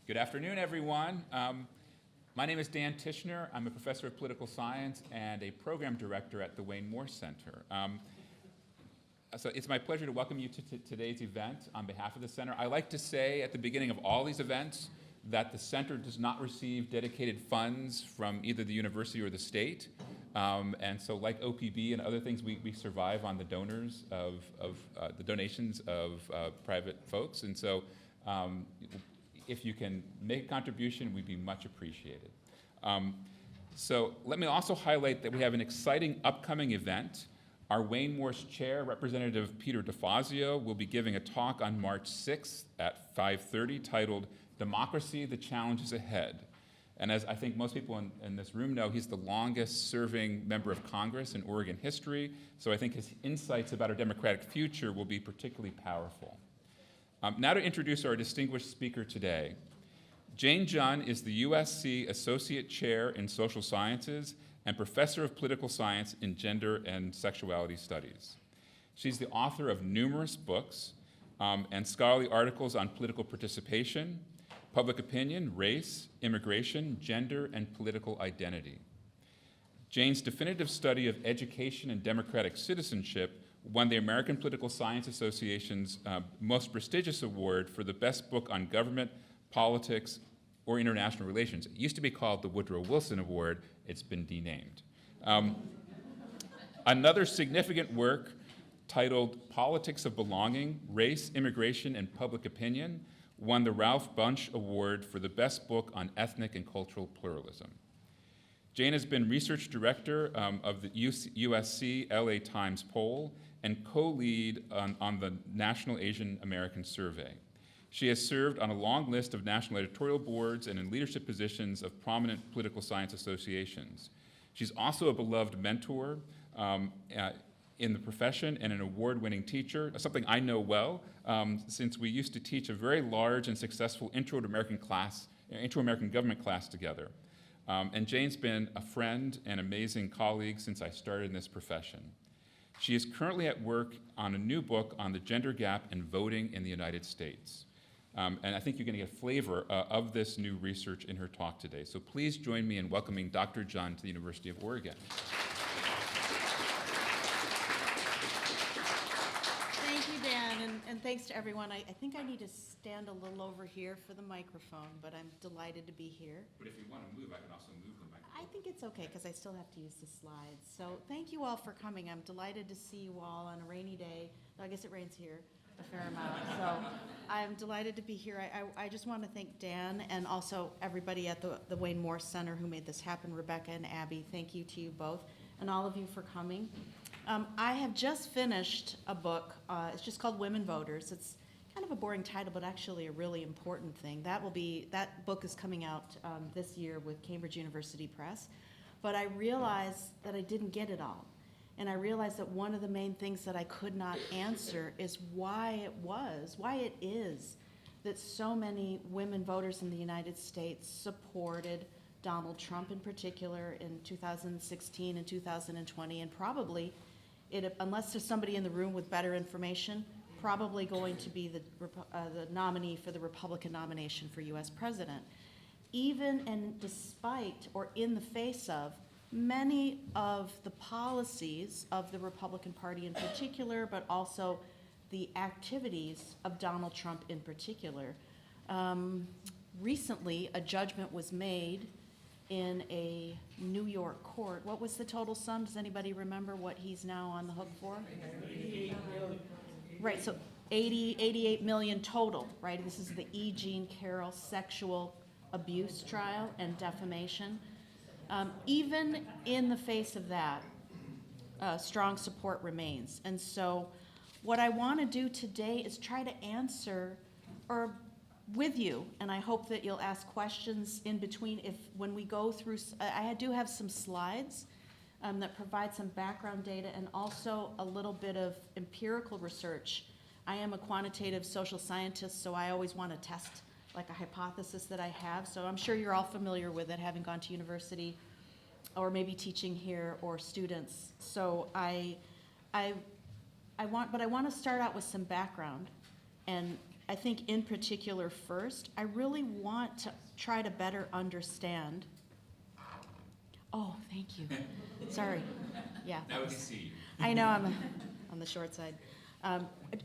Good afternoon, everyone. My name is Dan Tishner. I'm a professor of political science and a program director at the Wayne Moore Center. So it's my pleasure to welcome you to today's event on behalf of the center. I like to say at the beginning of all these events that the center does not receive dedicated funds from either the university or the state. And so like OPB and other things, we survive on the donors of the donations of private folks. And so if you can make a contribution, we'd be much appreciated. So let me also highlight that we have an exciting upcoming event. Our Wayne Moore's Chair, Representative Peter DeFazio, will be giving a talk on March 6th at 5:30 titled Democracy, the Challenges Ahead. And as I think most people in this room know, he's the longest serving member of Congress in Oregon history, so I think his insights about our democratic future will be particularly powerful. Now to introduce our distinguished speaker today. Jane Junn is the USC Associate Chair in Social Sciences and Professor of Political Science in Gender and Sexuality Studies. She's the author of numerous books and scholarly articles on political participation, public opinion, race, immigration, gender, and political identity. Jane's definitive study of education and democratic citizenship won the American Political Science Association's most prestigious award for the best book on government, politics, or international relations. It used to be called the Woodrow Wilson Award. It's been denamed. Another significant work titled Politics of Belonging, Race, Immigration, and Public Opinion won the Ralph Bunche Award for the best book on ethnic and cultural pluralism. Jane has been research director of the USC LA Times poll and co-lead on the National Asian American Survey. She has served on a long list of national editorial boards and in leadership positions of prominent political science associations. She's also a beloved mentor in the profession and an award-winning teacher, something I know well, since we used to teach a very large and successful Intro to American Government class together. And Jane's been a friend and amazing colleague since I started in this profession. She is currently at work on a new book on the gender gap in voting in the United States. And I think you're going to get a flavor of this new research in her talk today. So please join me in welcoming Dr. Junn to the University of Oregon. Thank you, Dan, and thanks to everyone. I think I need to stand a little over here for the microphone, but I'm delighted to be here. But if you want to move, I can also move the microphone. I think it's okay because I still have to use the slides. So thank you all for coming. I'm delighted to see you all on a rainy day. I guess it rains here a fair amount. So I'm delighted to be here. I just want to thank Dan and also everybody at the Wayne Moore Center who made this happen, Rebecca and Abby. Thank you to you both and all of you for coming. I have just finished a book. It's just called Women Voters. It's kind of a boring title, but actually a really important thing. That book is coming out this year with Cambridge University Press. But I realized that I didn't get it all. And I realized that one of the main things that I could not answer is why it is that so many women voters in the United States supported Donald Trump in particular in 2016 and 2020, and probably, unless there's somebody in the room with better information, probably going to be the nominee for the Republican nomination for U.S. president. Even and despite or in the face of many of the policies of the Republican Party in particular, but also the activities of Donald Trump in particular. Recently, a judgment was made in a New York court. What was the total sum? Does anybody remember what he's now on the hook for? 88 million. Right, so 88 million total, right? This is the E. Jean Carroll sexual abuse trial and defamation. Even in the face of that, strong support remains. And so what I want to do today is try to answer, or with you, and I hope that you'll ask questions in between when we go through. I do have some slides that provide some background data and also a little bit of empirical research. I am a quantitative social scientist, so I always want to test like a hypothesis that I have. So I'm sure you're all familiar with it, having gone to university or maybe teaching here or students. So I want to start out with some background and I think in particular first, I really want to try to better understand. Oh, thank you. Sorry. Yeah. Now we can see you. I know I'm on the short side.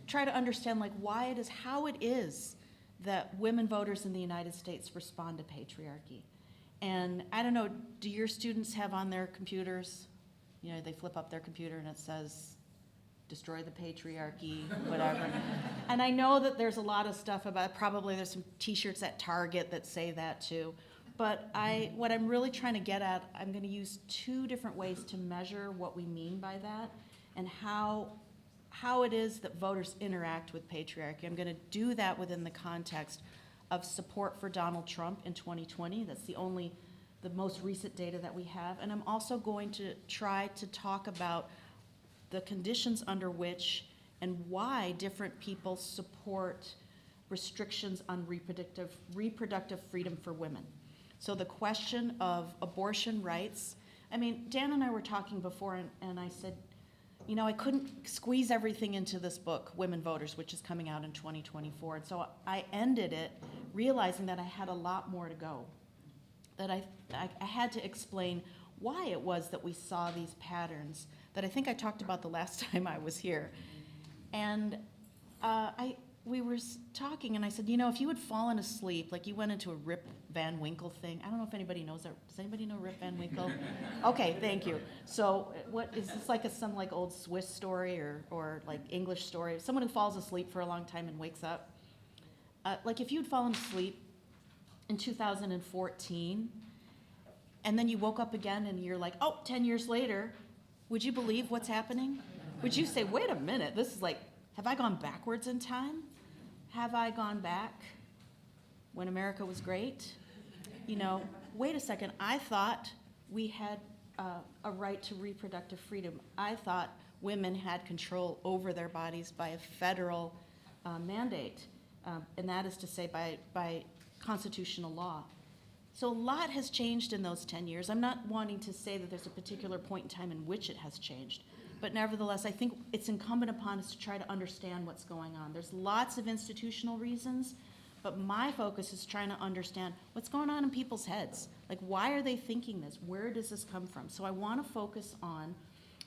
Try to understand like why it is, how it is that women voters in the United States respond to patriarchy. And I don't know, do your students have on their computers, you know, they flip up their computer and it says, destroy the patriarchy, whatever. And I know that there's a lot of stuff about, probably there's some t-shirts at Target that say that too. But what I'm really trying to get at, I'm going to use two different ways to measure what we mean by that and how it is that voters interact with patriarchy. I'm going to do that within the context of support for Donald Trump in 2020. That's the most recent data that we have. And I'm also going to try to talk about the conditions under which and why different people support restrictions on reproductive freedom for women. So the question of abortion rights, I mean, Dan and I were talking before, and I said, you know, I couldn't squeeze everything into this book, Women Voters, which is coming out in 2024. And so I ended it realizing that I had a lot more to go, that I had to explain why it was that we saw these patterns that I think I talked about the last time I was here. And we were talking, and I said, you know, if you had fallen asleep, like you went into a Rip Van Winkle thing. I don't know if anybody knows that. Does anybody know Rip Van Winkle? Okay, thank you. So what is this, like some like old Swiss story or like English story? Someone who falls asleep for a long time and wakes up. Like if you'd fallen asleep in 2014, and then you woke up again and you're like, oh, 10 years later, would you believe what's happening? Would you say, wait a minute, this is like, have I gone backwards in time? Have I gone back when America was great? You know, wait a second, I thought we had a right to reproductive freedom. I thought women had control over their bodies by a federal mandate, and that is to say by constitutional law. So a lot has changed in those 10 years. I'm not wanting to say that there's a particular point in time in which it has changed. But nevertheless, I think it's incumbent upon us to try to understand what's going on. There's lots of institutional reasons, but my focus is trying to understand what's going on in people's heads. Like, why are they thinking this? Where does this come from? So I want to focus on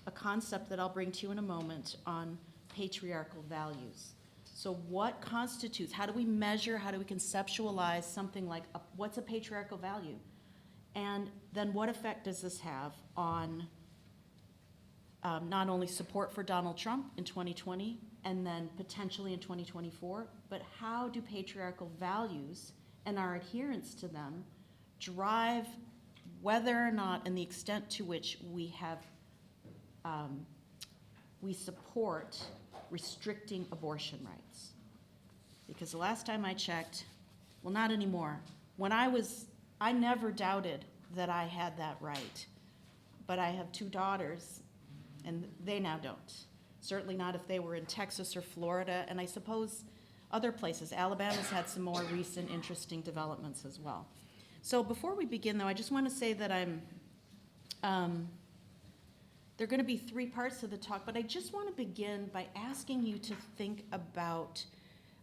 a concept that I'll bring to you in a moment on patriarchal values. So what constitutes, how do we measure, how do we conceptualize something like what's a patriarchal value? And then what effect does this have on not only support for Donald Trump in 2020 and then potentially in 2024, but how do patriarchal values and our adherence to them drive whether or not and the extent to which we have we support restricting abortion rights. Because the last time I checked, well, not anymore. I never doubted that I had that right, but I have two daughters and they now don't. Certainly not if they were in Texas or Florida, and I suppose other places. Alabama's had some more recent interesting developments as well. So before we begin, though, I just want to say that there are going to be three parts to the talk, but I just want to begin by asking you to think about,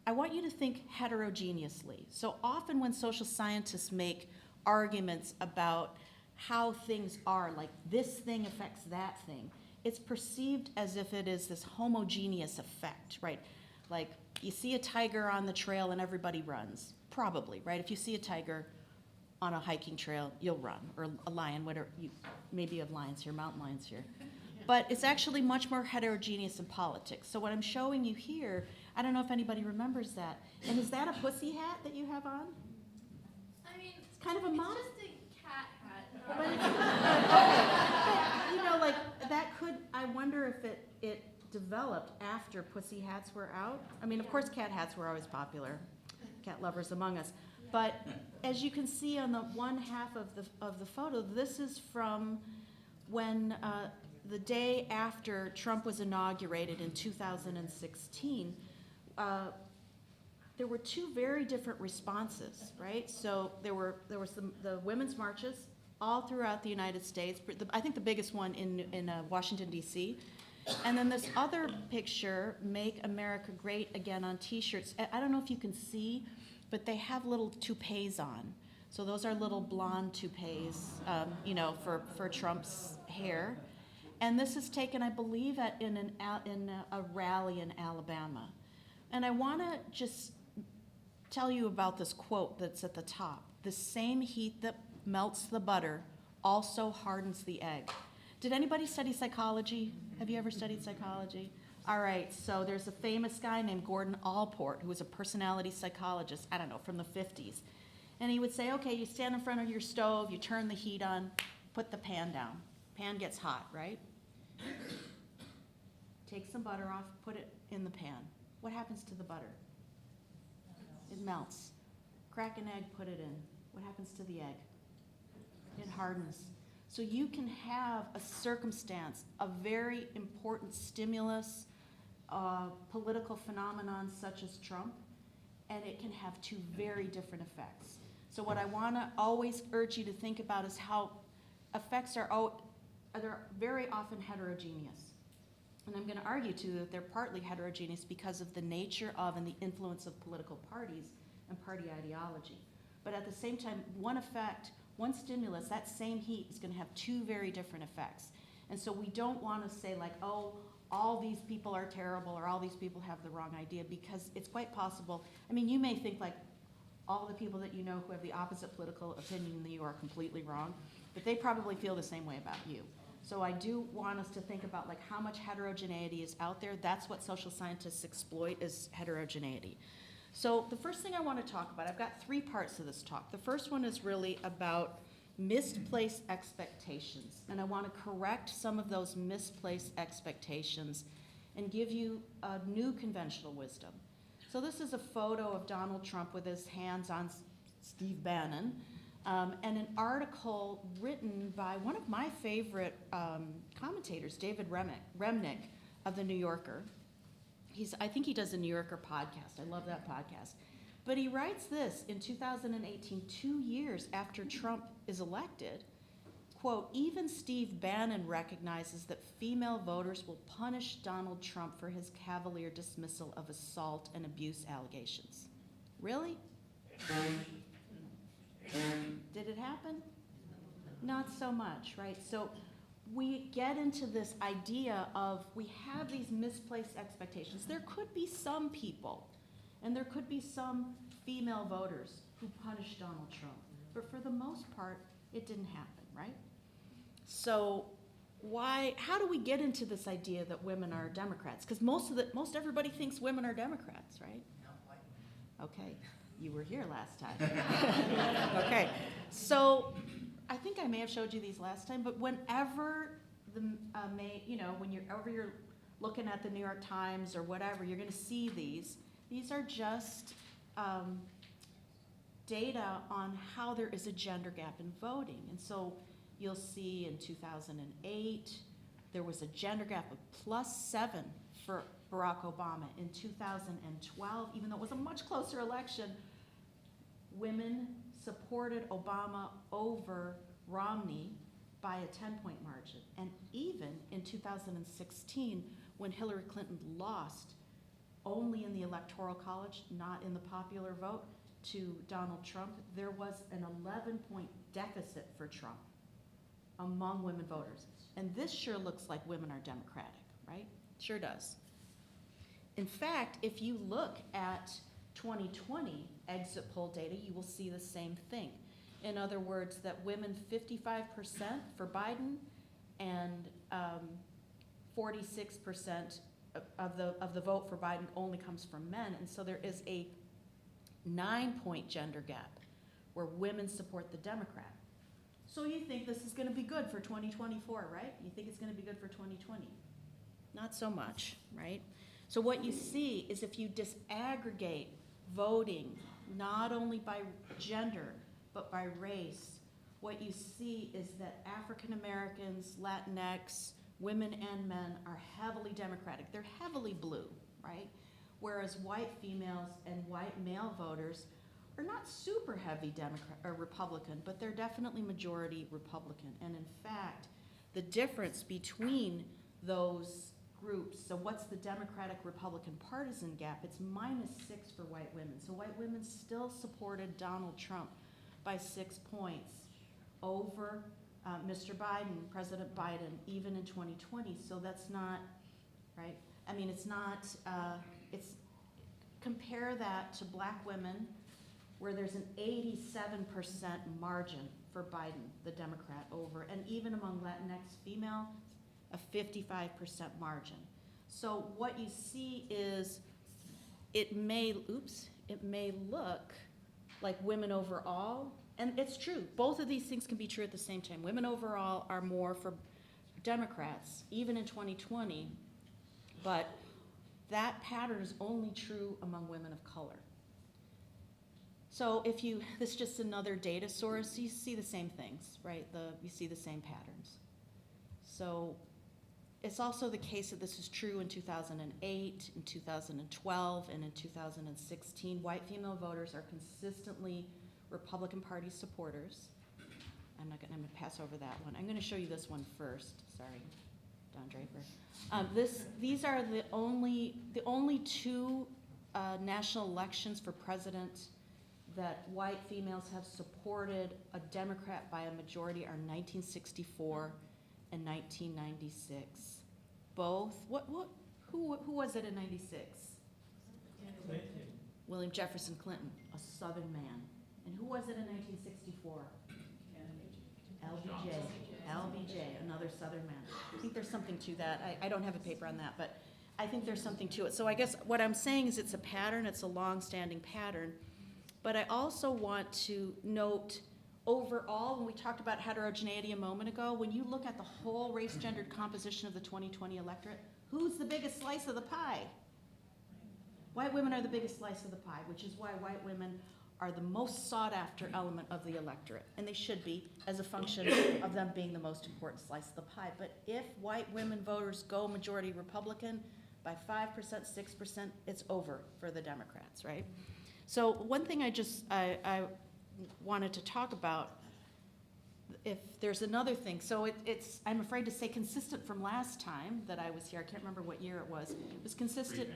I want you to think heterogeneously. So often when social scientists make arguments about how things are, like this thing affects that thing, it's perceived as if it is this homogeneous effect, right? Like you see a tiger on the trail and everybody runs, probably, right? If you see a tiger on a hiking trail, you'll run, or a lion, whatever, maybe you have lions here, mountain lions here. But it's actually much more heterogeneous in politics. So what I'm showing you here, I don't know if anybody remembers that. And is that a pussy hat that you have on? I mean, It's kind of a model. just a cat hat. But it's, you know, like that could, I wonder if it developed after pussy hats were out. I mean, of course, cat hats were always popular, cat lovers among us. But as you can see on the one half of the photo, this is from when the day after Trump was inaugurated in 2016. There were two very different responses, right? So there was the women's marches all throughout the United States. I think the biggest one in Washington, D.C. And then this other picture, Make America Great Again on t-shirts. I don't know if you can see, but they have little toupees on. So those are little blonde toupees, for Trump's hair. And this is taken, I believe, in a rally in Alabama. And I want to just tell you about this quote that's at the top. The same heat that melts the butter also hardens the egg. Did anybody study psychology? Have you ever studied psychology? All right, so there's a famous guy named Gordon Allport who was a personality psychologist, I don't know, from the 50s. And he would say, okay, you stand in front of your stove, you turn the heat on, put the pan down. Pan gets hot, right? Take some butter off, put it in the pan. What happens to the butter? It melts. Crack an egg, put it in. What happens to the egg? It hardens. So you can have a circumstance, a very important stimulus, political phenomenon such as Trump, and it can have two very different effects. So what I want to always urge you to think about is how effects they're very often heterogeneous. And I'm going to argue, too, that they're partly heterogeneous because of the nature of and the influence of political parties and party ideology. But at the same time, one effect, one stimulus, that same heat is going to have two very different effects. And so we don't want to say, like, oh, all these people are terrible or all these people have the wrong idea, because it's quite possible. I mean, you may think, like, all the people that you know who have the opposite political opinion than you are completely wrong, but they probably feel the same way about you. So I do want us to think about, like, how much heterogeneity is out there. That's what social scientists exploit, is heterogeneity. So the first thing I want to talk about, I've got three parts to this talk. The first one is really about misplaced expectations. And I want to correct some of those misplaced expectations and give you a new conventional wisdom. So this is a photo of Donald Trump with his hands on Steve Bannon, and an article written by one of my favorite commentators, David Remnick of The New Yorker. I think he does a New Yorker podcast. I love that podcast. But he writes this in 2018, 2 years after Trump is elected, quote, even Steve Bannon recognizes that female voters will punish Donald Trump for his cavalier dismissal of assault and abuse allegations. Really? Did it happen? Not so much, right? So we get into this idea of we have these misplaced expectations. There could be some people, and there could be some female voters who punish Donald Trump. But for the most part, it didn't happen, right? So how do we get into this idea that women are Democrats? Because most everybody thinks women are Democrats, right? Okay, you were here last time. Okay, so I think I may have showed you these last time, but whenever whenever you're looking at the New York Times or whatever, you're going to see these. These are just data on how there is a gender gap in voting. And so you'll see in 2008, there was a gender gap of +7 for Barack Obama. In 2012, even though it was a much closer election, women supported Obama over Romney by a 10-point margin. And even in 2016, when Hillary Clinton lost only in the Electoral College, not in the popular vote, to Donald Trump, there was an 11-point deficit for Trump among women voters. And this sure looks like women are Democratic, right? Sure does. In fact, if you look at 2020 exit poll data, you will see the same thing. In other words, that women 55% for Biden and 46% of the vote for Biden only comes from men. And so there is a 9-point gender gap where women support the Democrat. So you think this is going to be good for 2024, right? You think it's going to be good for 2020? Not so much, right? So what you see is if you disaggregate voting, not only by gender, but by race, what you see is that African Americans, Latinx, women and men are heavily Democratic. They're heavily blue, right? Whereas white females and white male voters are not super heavy Democrat or Republican, but they're definitely majority Republican. And in fact, the difference between those groups. So what's the Democratic-Republican partisan gap? It's -6 for white women. So white women still supported Donald Trump by 6 points over Mr. Biden, President Biden, even in 2020. So that's not, right? I mean, it's not, compare that to black women, where there's an 87% margin for Biden, the Democrat, over, and even among Latinx female, a 55% margin. So what you see is it may look like women overall, and it's true, both of these things can be true at the same time. Women overall are more for Democrats, even in 2020, but that pattern is only true among women of color. So this is just another data source, you see the same things, right? You see the same patterns. So it's also the case that this is true in 2008, in 2012, and in 2016. White female voters are consistently Republican Party supporters. I'm gonna pass over that one. I'm gonna show you this one first, sorry, Don Draper. These are the only two national elections for president that white females have supported a Democrat by a majority are 1964 and 1996. Both, who was it in 96? Clinton. William Jefferson Clinton, a Southern man. And who was it in 1964? LBJ, another Southern man. I think there's something to that. I don't have a paper on that, but I think there's something to it. So I guess what I'm saying is it's a pattern, it's a long-standing pattern. But I also want to note overall, when we talked about heterogeneity a moment ago, when you look at the whole race-gendered composition of the 2020 electorate, who's the biggest slice of the pie? White women are the biggest slice of the pie, which is why white women are the most sought-after element of the electorate, and they should be as a function of them being the most important slice of the pie. But if white women voters go majority Republican by 5%, 6%, it's over for the Democrats, right? So one thing I wanted to talk about, if there's another thing, so it's, I'm afraid to say consistent from last time that I was here, I can't remember what year it was consistent.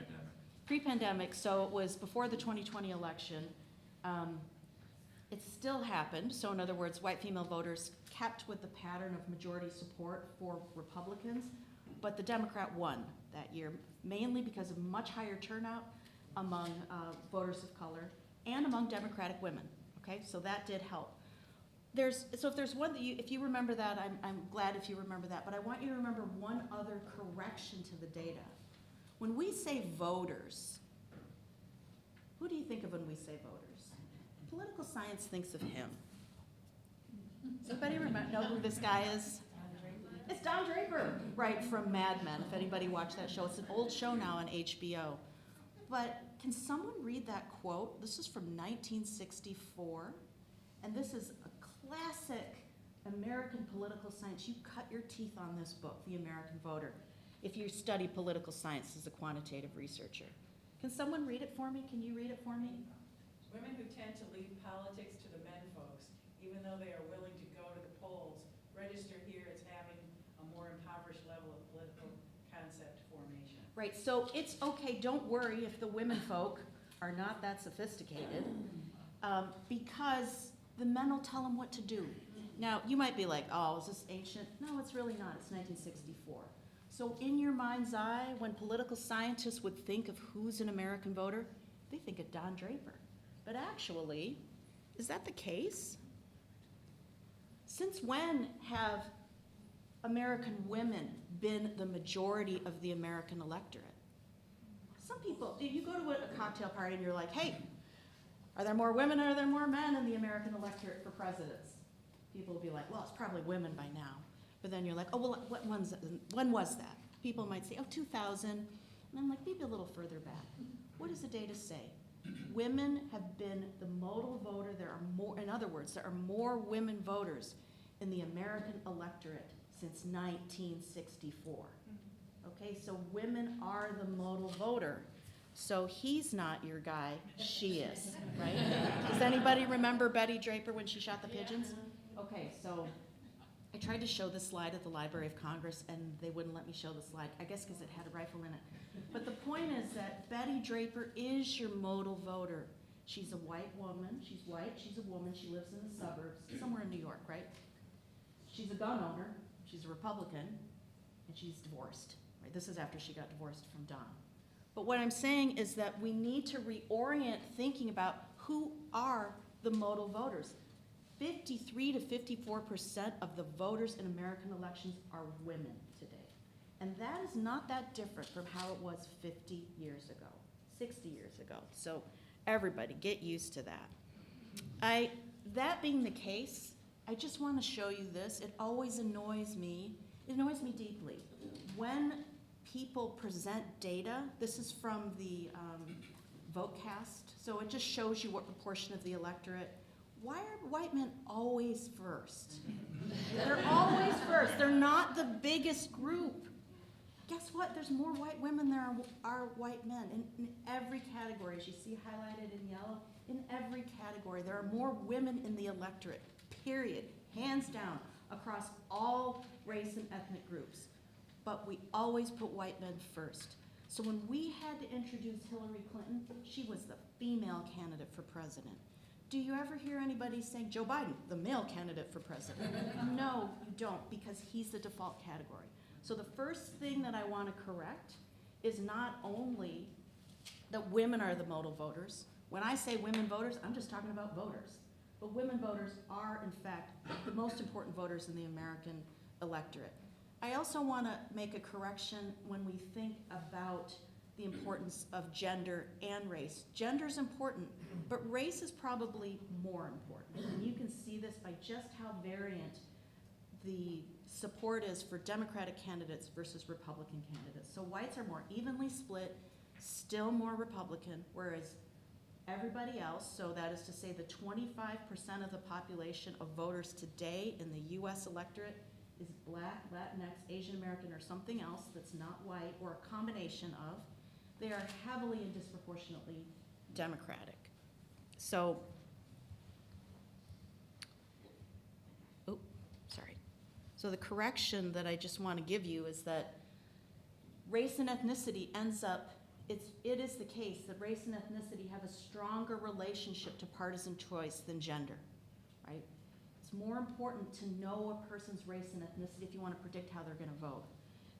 Pre-pandemic, so it was before the 2020 election. It still happened, so in other words, white female voters kept with the pattern of majority support for Republicans, but the Democrat won that year, mainly because of much higher turnout among voters of color and among Democratic women, okay? So that did help. So if there's one that if you remember that, I'm glad if you remember that, but I want you to remember one other correction to the data. When we say voters, who do you think of when we say voters? Political science thinks of him. Does anybody know who this guy is? It's Don Draper, right, from Mad Men, if anybody watched that show. It's an old show now on HBO. But can someone read that quote? This is from 1964, and this is a classic American political science. You cut your teeth on this book, The American Voter, if you study political science as a quantitative researcher. Can someone read it for me? Can you read it for me? Women who tend to leave politics to the men folks, even though they are willing to go to the polls, register here as having a more impoverished level of political concept formation. Right, so it's okay, don't worry if the women folk are not that sophisticated, because the men will tell them what to do. Now, you might be like, oh, is this ancient? No, it's really not, it's 1964. So in your mind's eye, when political scientists would think of who's an American voter, they think of Don Draper. But actually, is that the case? Since when have American women been the majority of the American electorate? Some people, if you go to a cocktail party and you're like, hey, are there more women or are there more men in the American electorate for presidents? People will be like, well, it's probably women by now. But then you're like, oh, well, when was that? People might say, oh, 2000. And I'm like, maybe a little further back. What does the data say? Women have been the modal voter. There are more, in other words, there are more women voters in the American electorate since 1964. Okay, so women are the modal voter. So he's not your guy, she is, right? Does anybody remember Betty Draper when she shot the pigeons? Okay, so I tried to show this slide at the Library of Congress, and they wouldn't let me show the slide, I guess because it had a rifle in it. But the point is that Betty Draper is your modal voter. She's a white woman, she's white, she's a woman, she lives in the suburbs, somewhere in New York, right? She's a gun owner, she's a Republican, and she's divorced, right? This is after she got divorced from Don. But what I'm saying is that we need to reorient thinking about who are the modal voters. 53 to 54% of the voters in American elections are women today. And that is not that different from how it was 50 years ago, 60 years ago. So everybody get used to that. That being the case, I just want to show you this. It always annoys me. It annoys me deeply. When people present data, this is from the VoteCast, so it just shows you what proportion of the electorate. Why are white men always first? They're always first. They're not the biggest group. Guess what? There's more white women than there are white men in every category, as you see highlighted in yellow. In every category, there are more women in the electorate, period, hands down, across all race and ethnic groups. But we always put white men first. So when we had to introduce Hillary Clinton, she was the female candidate for president. Do you ever hear anybody saying, Joe Biden, the male candidate for president? No, you don't, because he's the default category. So the first thing that I want to correct is not only that women are the modal voters. When I say women voters, I'm just talking about voters. But women voters are, in fact, the most important voters in the American electorate. I also want to make a correction when we think about the importance of gender and race. Gender is important, but race is probably more important. And you can see this by just how variant the support is for Democratic candidates versus Republican candidates. So whites are more evenly split, still more Republican, whereas everybody else, so that is to say the 25% of the population of voters today in the US electorate is Black, Latinx, Asian American, or something else that's not white, or a combination of. They are heavily and disproportionately Democratic. So, So the correction that I just want to give you is that race and ethnicity ends up, it is the case that race and ethnicity have a stronger relationship to partisan choice than gender, right? It's more important to know a person's race and ethnicity if you want to predict how they're going to vote.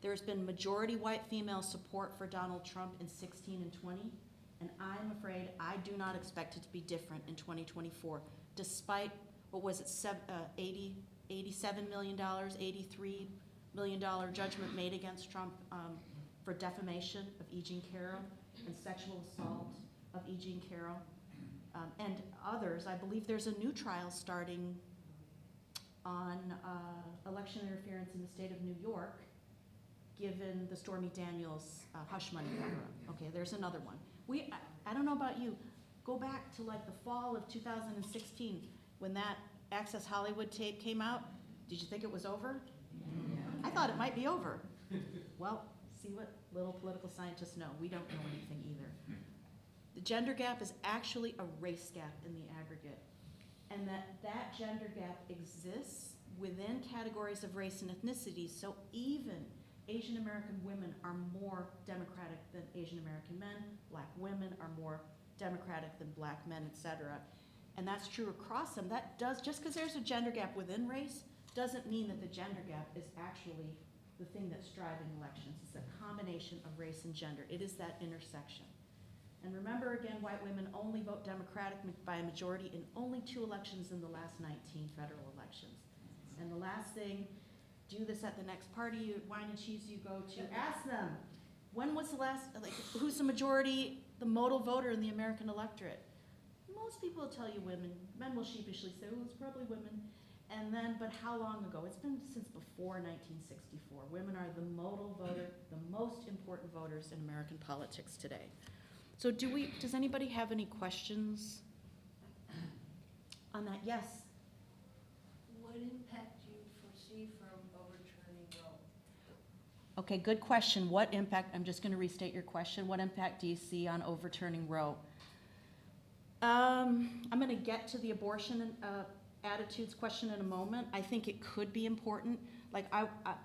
There's been majority white female support for Donald Trump in 16 and 20, and I'm afraid I do not expect it to be different in 2024, despite, what was it, $87 million, $83 million judgment made against Trump for defamation of E. Jean Carroll and sexual assault of E. Jean Carroll and others. I believe there's a new trial starting on election interference in the state of New York, given the Stormy Daniels hush money cover-up. Okay, there's another one. I don't know about you, go back to like the fall of 2016 when that Access Hollywood tape came out. Did you think it was over? I thought it might be over. Well, see what little political scientists know. We don't know anything either. The gender gap is actually a race gap in the aggregate, and that gender gap exists within categories of race and ethnicity, so even Asian American women are more Democratic than Asian American men, Black women are more Democratic than Black men, etc. And that's true across them. That does, just because there's a gender gap within race, doesn't mean that the gender gap is actually the thing that's driving elections. It's a combination of race and gender. It is that intersection. And remember again, white women only vote Democratic by a majority in only 2 elections in the last 19 federal elections. And the last thing, do this at the next party, wine and cheese you go to, ask them, when was the last, like, who's the majority, the modal voter in the American electorate? Most people will tell you women. Men will sheepishly say, oh, it's probably women. And then, but how long ago? It's been since before 1964. Women are the modal voter, the most important voters in American politics today. So does anybody have any questions on that? Yes? What impact do you foresee from overturning Roe? Okay, good question. What impact, I'm just going to restate your question. What impact do you see on overturning Roe? I'm going to get to the abortion attitudes question in a moment. I think it could be important. Like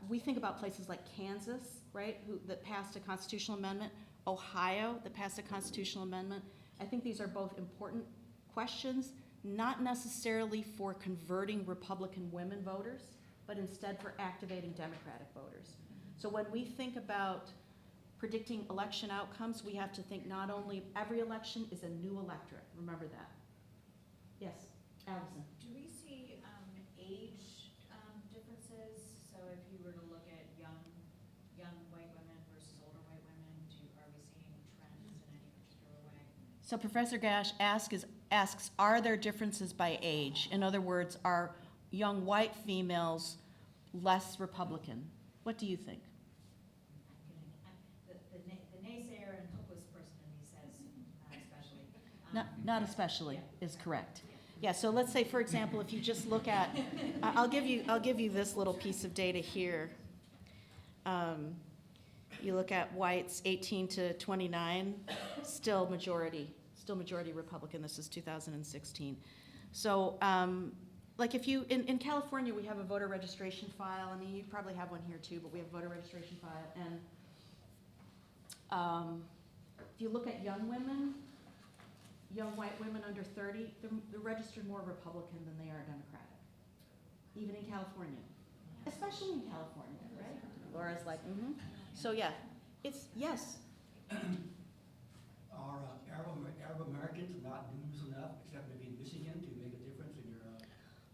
we think about places like Kansas, right, that passed a constitutional amendment, Ohio that passed a constitutional amendment. I think these are both important questions, not necessarily for converting Republican women voters, but instead for activating Democratic voters. So when we think about predicting election outcomes, we have to think not only every election is a new electorate. Remember that. Yes, Allison. Do we see age differences? So if you were to look at young white women versus older white women, are we seeing trends in any particular way? So Professor Gash asks, are there differences by age? In other words, are young white females less Republican? What do you think? The naysayer and hopeless person in me says not especially. Not especially is correct. Yeah, so let's say, for example, if you just look at, I'll give you this little piece of data here. You look at whites 18 to 29, still majority Republican. This is 2016. So, like if you, in California, we have a voter registration file. I mean, you probably have one here too, but we have a voter registration file. And if you look at young women, young white women under 30, they're registered more Republican than they are Democratic, even in California, especially in California, right? Laura's like, mm-hmm. So yeah, it's, yes. Are Arab Americans not numerous enough, except maybe in Michigan, to make a difference in your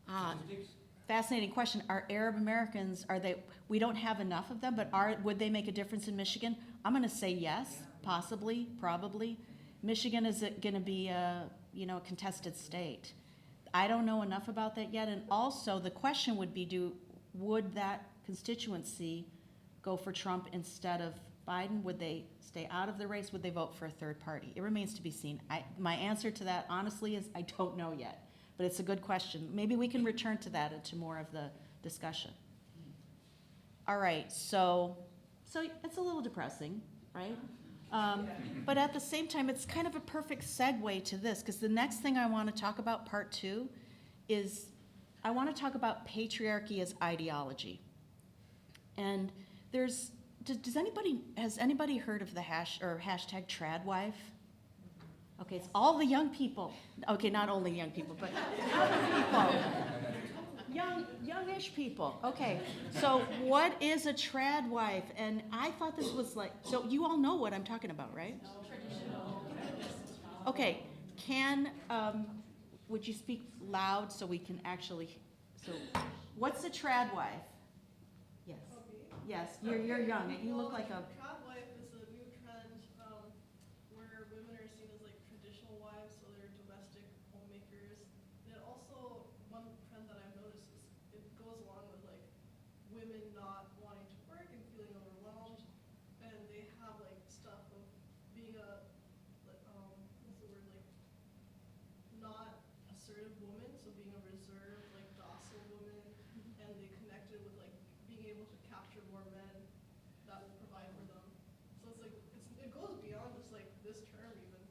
statistics? Fascinating question. Are Arab Americans, we don't have enough of them, but would they make a difference in Michigan? I'm gonna say yes, possibly, probably. Michigan is going to be a contested state. I don't know enough about that yet. And also the question would be, would that constituency go for Trump instead of Biden? Would they stay out of the race? Would they vote for a third party? It remains to be seen. My answer to that, honestly, is I don't know yet. But it's a good question. Maybe we can return to that into more of the discussion. All right, so it's a little depressing, right? But at the same time, it's kind of a perfect segue to this, because the next thing I want to talk about, part 2, is I want to talk about patriarchy as ideology. And has anybody heard of the hashtag tradwife? Okay, it's all the young people. Okay, not only young people, but other people. Youngish people. Okay, so what is a tradwife? And I thought this was like, so you all know what I'm talking about, right? Okay, would you speak loud so we can actually, what's a tradwife? Yes. Yes, you're young. You look like a... Tradwife is a new trend where women are seen as like traditional wives, so they're domestic homemakers. And it also, one trend that I've noticed is it goes along with like women not wanting to work and feeling overwhelmed, and they have like stuff of being a what's the word, like not assertive woman, so being a reserved, like docile woman, and they connected with like being able to capture more men that will provide for them. So it's like it goes beyond just like this term even.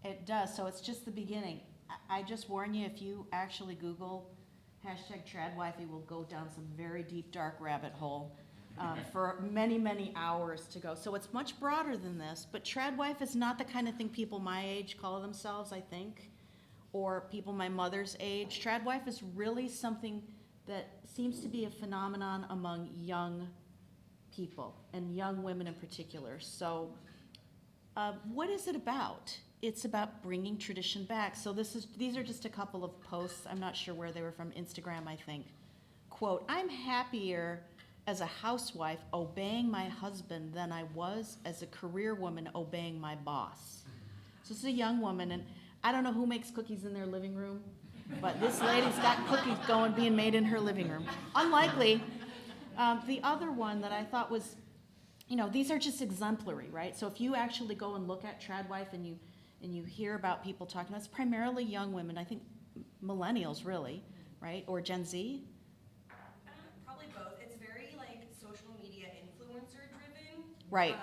It does, so it's just the beginning. I just warn you, if you actually Google hashtag tradwife, you will go down some very deep, dark rabbit hole for many, many hours to go. So it's much broader than this, but tradwife is not the kind of thing people my age call themselves, I think, or people my mother's age. Tradwife is really something that seems to be a phenomenon among young people, and young women in particular. So what is it about? It's about bringing tradition back. So these are just a couple of posts. I'm not sure where they were from, Instagram, I think. Quote, "I'm happier as a housewife obeying my husband than I was as a career woman obeying my boss." So this is a young woman, and I don't know who makes cookies in their living room, but this lady's got cookies being made in her living room. Unlikely. The other one that I thought was, these are just exemplary, right? So if you actually go and look at tradwife and you hear about people talking about, it's primarily young women, I think millennials really, right? Or Gen Z? Probably both. It's very like social media influencer driven. Right.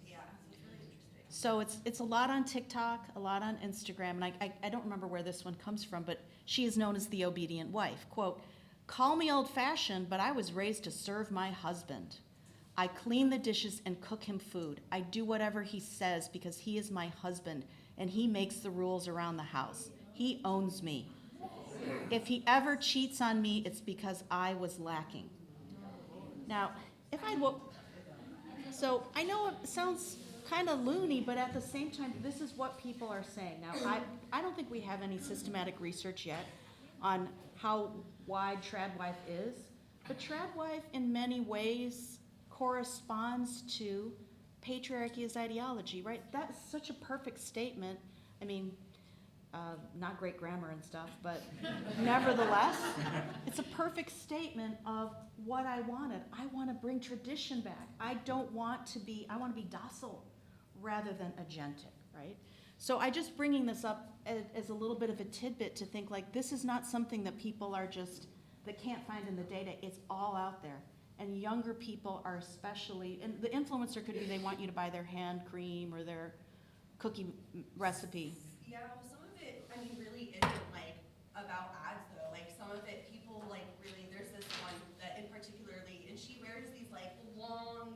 Yeah, so it's really interesting. So it's a lot on TikTok, a lot on Instagram, and I don't remember where this one comes from, but she is known as the obedient wife. Quote, "Call me old-fashioned, but I was raised to serve my husband. I clean the dishes and cook him food. I do whatever he says because he is my husband, and he makes the rules around the house. He owns me. If he ever cheats on me, it's because I was lacking." Now, so I know it sounds kind of loony, but at the same time, this is what people are saying. Now, I don't think we have any systematic research yet on how wide trad wife is, but trad wife in many ways corresponds to patriarchy as ideology, right? That's such a perfect statement. I mean, not great grammar and stuff, but nevertheless, it's a perfect statement of what I wanted. I want to bring tradition back. I want to be docile rather than agentic, right? So I just bringing this up as a little bit of a tidbit to think like this is not something that people are that can't find in the data. It's all out there. And younger people are especially, and the influencer could be they want you to buy their hand cream or their cookie recipe. Yeah, well, some of it, I mean, really isn't like about ads though. Like some of it, people like really, there's this one that in particularly, and she wears these like long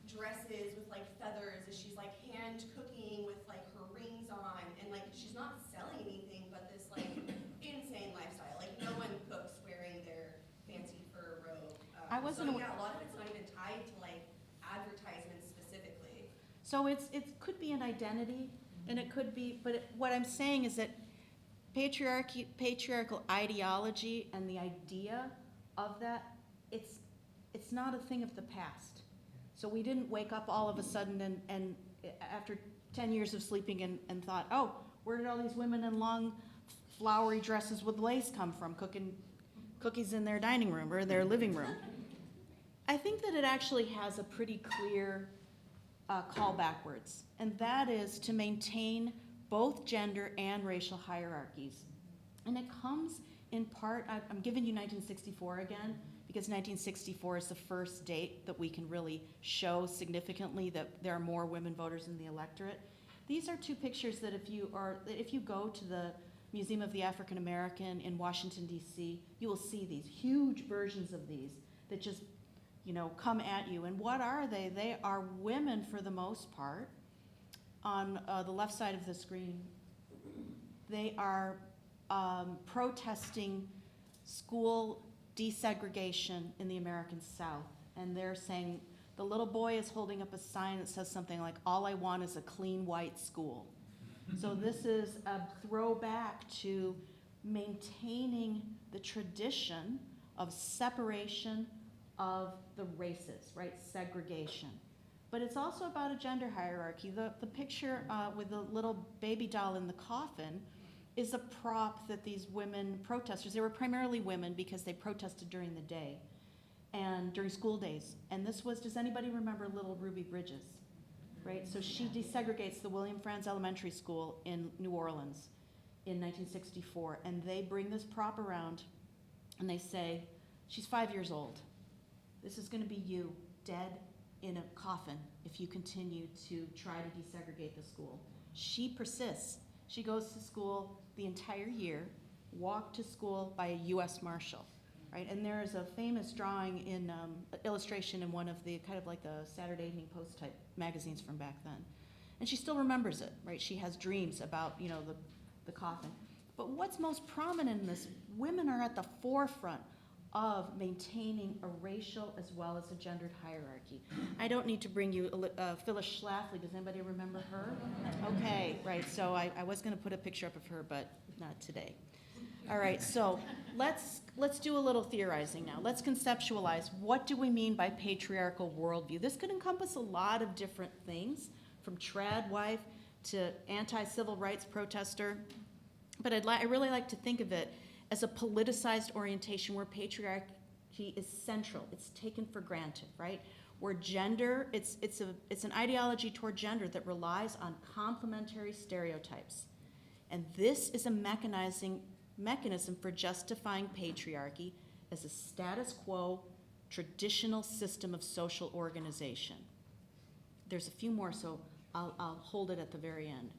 dresses with like feathers as she's like hand cooking with like her rings on, and like she's not selling anything but this like insane lifestyle. Like no one cooks wearing their fancy fur robe. So yeah, a lot of it's not even tied to like advertisements specifically. So it could be an identity, and it could be, but what I'm saying is that patriarchal ideology and the idea of that, it's not a thing of the past. So we didn't wake up all of a sudden and after 10 years of sleeping and thought, oh, where did all these women in long flowery dresses with lace come from, cooking cookies in their dining room or their living room? I think that it actually has a pretty clear call backwards, and that is to maintain both gender and racial hierarchies. And it comes in part, I'm giving you 1964 again, because 1964 is the first date that we can really show significantly that there are more women voters in the electorate. These are two pictures that if you go to the Museum of the African American in Washington, D.C., you will see these huge versions of these that just come at you. And what are they? They are women for the most part. On the left side of the screen, they are protesting school desegregation in the American South. And they're saying, the little boy is holding up a sign that says something like, "All I want is a clean white school." So this is a throwback to maintaining the tradition of separation of the races, right? Segregation. But it's also about a gender hierarchy. The picture with the little baby doll in the coffin is a prop that these women protesters, they were primarily women because they protested during the day and during school days. And this was, does anybody remember Little Ruby Bridges? Right? So she desegregates the William Franz Elementary School in New Orleans in 1964. And they bring this prop around and they say, she's 5 years old. This is going to be you, dead in a coffin, if you continue to try to desegregate the school. She persists. She goes to school the entire year, walked to school by a U.S. Marshal, right? And there is a famous drawing in illustration in one of the kind of like the Saturday Evening Post type magazines from back then. And she still remembers it, right? She has dreams about, the coffin. But what's most prominent in this, women are at the forefront of maintaining a racial as well as a gendered hierarchy. I don't need to bring you Phyllis Schlafly. Does anybody remember her? Okay, right, so I was gonna put a picture up of her, but not today. All right, so let's do a little theorizing now. Let's conceptualize, what do we mean by patriarchal worldview? This could encompass a lot of different things, from trad wife to anti-civil rights protester, but I really like to think of it as a politicized orientation where patriarchy is central. It's taken for granted, right? Where gender, it's an ideology toward gender that relies on complementary stereotypes. And this is a mechanism for justifying patriarchy as a status quo, traditional system of social organization. There's a few more, so I'll hold it at the very end.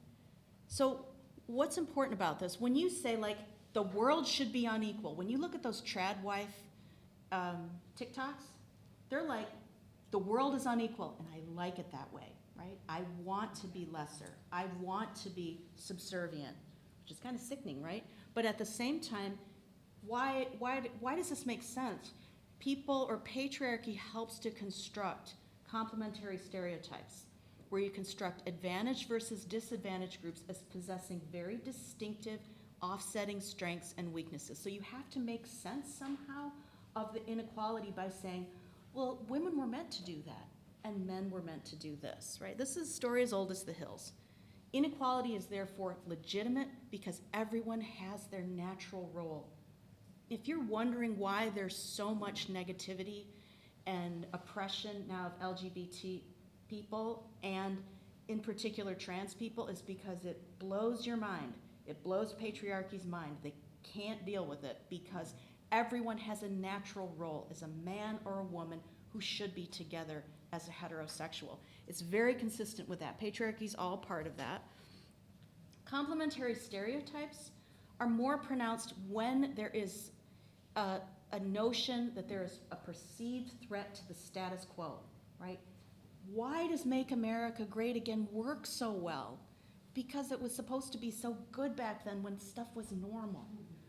So what's important about this? When you say, like, the world should be unequal, when you look at those trad wife TikToks, they're like, the world is unequal, and I like it that way, right? I want to be lesser. I want to be subservient, which is kind of sickening, right? But at the same time, why does this make sense? People, or patriarchy, helps to construct complementary stereotypes, where you construct advantaged versus disadvantaged groups as possessing very distinctive, offsetting strengths and weaknesses. So you have to make sense somehow of the inequality by saying, well, women were meant to do that, and men were meant to do this, right? This is a story as old as the hills. Inequality is therefore legitimate because everyone has their natural role. If you're wondering why there's so much negativity and oppression now of LGBT people, and in particular trans people, is because it blows your mind. It blows patriarchy's mind. They can't deal with it because everyone has a natural role as a man or a woman who should be together as a heterosexual. It's very consistent with that. Patriarchy's all part of that. Complementary stereotypes are more pronounced when there is a notion that there is a perceived threat to the status quo, right? Why does Make America Great Again work so well? Because it was supposed to be so good back then when stuff was normal.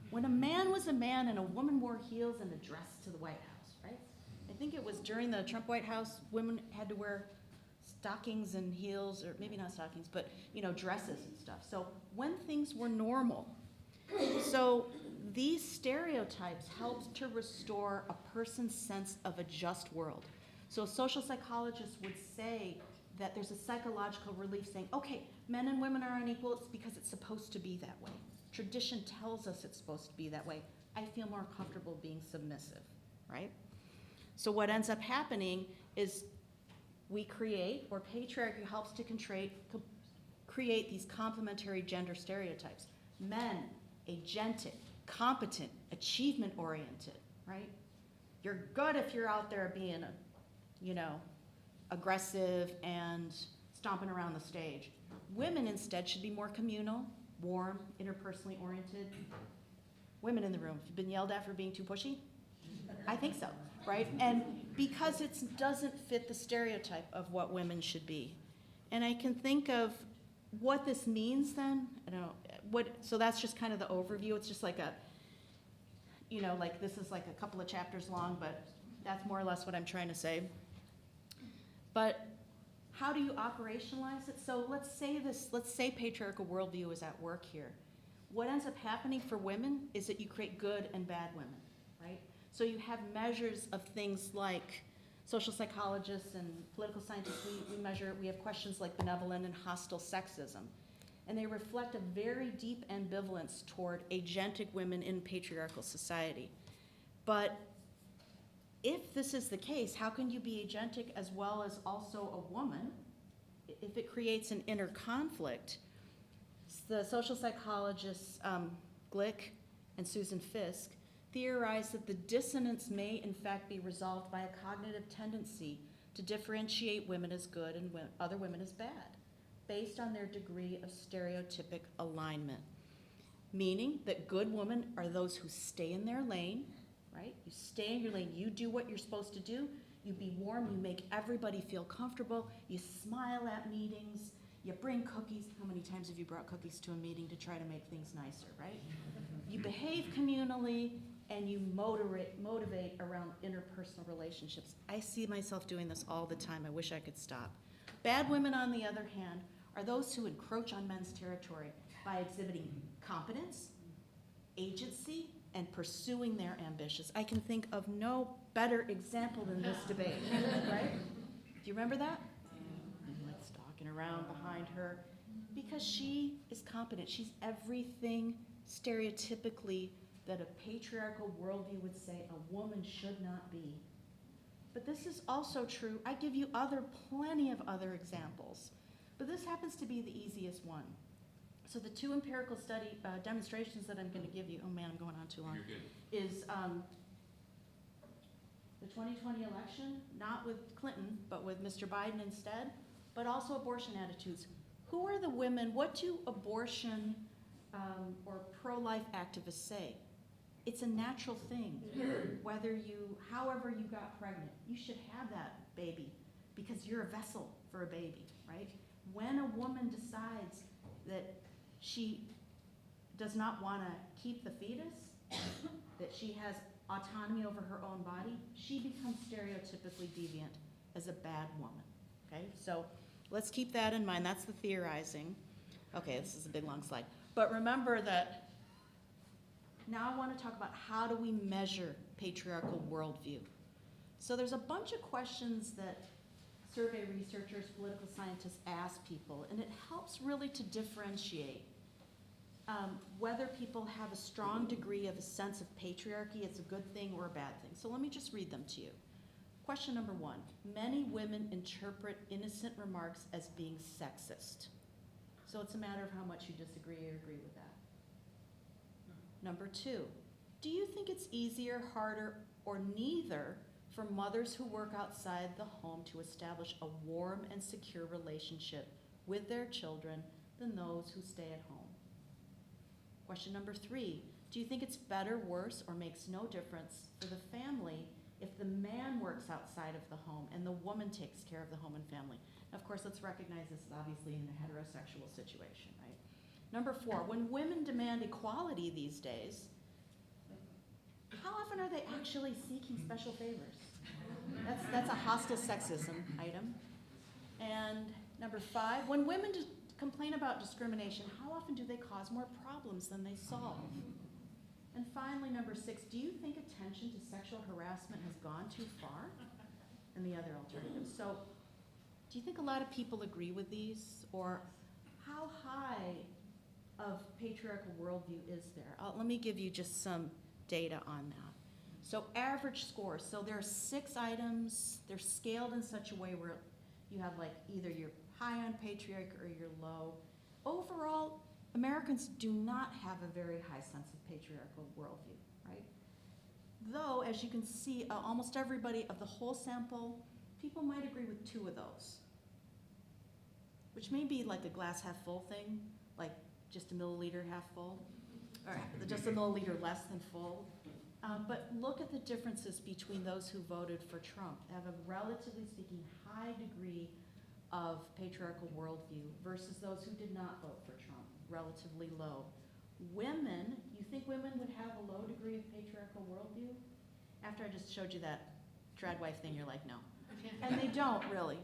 When a man was a man and a woman wore heels and a dress to the White House, right? I think it was during the Trump White House, women had to wear stockings and heels, or maybe not stockings, but dresses and stuff. So when things were normal. So these stereotypes helped to restore a person's sense of a just world. So social psychologists would say that there's a psychological relief saying, okay, men and women are unequal, it's because it's supposed to be that way. Tradition tells us it's supposed to be that way. I feel more comfortable being submissive, right? So what ends up happening is we create, or patriarchy helps to create these complementary gender stereotypes. Men, agentic, competent, achievement-oriented, right? You're good if you're out there being, aggressive and stomping around the stage. Women instead should be more communal, warm, interpersonally oriented. Women in the room, if you've been yelled at for being too pushy? I think so, right? And because it doesn't fit the stereotype of what women should be. And I can think of what this means then. So that's just kind of the overview. It's just like this is like a couple of chapters long, but that's more or less what I'm trying to say. But how do you operationalize it? So let's say patriarchal worldview is at work here. What ends up happening for women is that you create good and bad women, right? So you have measures of things like social psychologists and political scientists, we have questions like benevolent and hostile sexism. And they reflect a very deep ambivalence toward agentic women in patriarchal society. But if this is the case, how can you be agentic as well as also a woman if it creates an inner conflict? The social psychologists Glick and Susan Fisk theorize that the dissonance may in fact be resolved by a cognitive tendency to differentiate women as good and other women as bad, based on their degree of stereotypic alignment. Meaning that good women are those who stay in their lane, right? You stay in your lane, you do what you're supposed to do, you be warm, you make everybody feel comfortable, you smile at meetings, you bring cookies. How many times have you brought cookies to a meeting to try to make things nicer, right? You behave communally, and you motivate around interpersonal relationships. I see myself doing this all the time. I wish I could stop. Bad women, on the other hand, are those who encroach on men's territory by exhibiting competence, agency, and pursuing their ambitions. I can think of no better example than this debate, right? Do you remember that? Like stalking around behind her. Because she is competent. She's everything stereotypically that a patriarchal worldview would say a woman should not be. But this is also true. I give you plenty of other examples. But this happens to be the easiest one. So the two empirical study demonstrations that I'm going to give you, oh man, I'm going on too long, You're good. is the 2020 election, not with Clinton, but with Mr. Biden instead. but also abortion attitudes. Who are the women? What do abortion or pro-life activists say? It's a natural thing. However you got pregnant, you should have that baby because you're a vessel for a baby, right? When a woman decides that she does not want to keep the fetus, that she has autonomy over her own body, she becomes stereotypically deviant as a bad woman, okay? So let's keep that in mind. That's the theorizing. Okay, this is a big long slide. But remember that now I want to talk about how do we measure patriarchal worldview. So there's a bunch of questions that survey researchers, political scientists ask people, and it helps really to differentiate whether people have a strong degree of a sense of patriarchy, it's a good thing or a bad thing. So let me just read them to you. Question number 1, many women interpret innocent remarks as being sexist. So it's a matter of how much you disagree or agree with that. Number 2, do you think it's easier, harder, or neither for mothers who work outside the home to establish a warm and secure relationship with their children than those who stay at home? Question number 3, do you think it's better, worse, or makes no difference for the family if the man works outside of the home and the woman takes care of the home and family? Now, of course, let's recognize this is obviously in a heterosexual situation, right? Number 4, when women demand equality these days, how often are they actually seeking special favors? That's a hostile sexism item. And number 5, when women complain about discrimination, how often do they cause more problems than they solve? And finally, number 6, do you think attention to sexual harassment has gone too far? And the other alternatives. So do you think a lot of people agree with these? Or how high of patriarchal worldview is there? Let me give you just some data on that. So average score. So there are 6 items. They're scaled in such a way where you have like either you're high on patriarchy or you're low. Overall, Americans do not have a very high sense of patriarchal worldview, right? Though, as you can see, almost everybody of the whole sample, people might agree with 2 of those, which may be like a glass half full thing, like just a milliliter half full, or just a milliliter less than full. But look at the differences between those who voted for Trump. They have a relatively speaking high degree of patriarchal worldview versus those who did not vote for Trump, relatively low. Women, you think women would have a low degree of patriarchal worldview? After I just showed you that trad wife thing, you're like, no. And they don't really.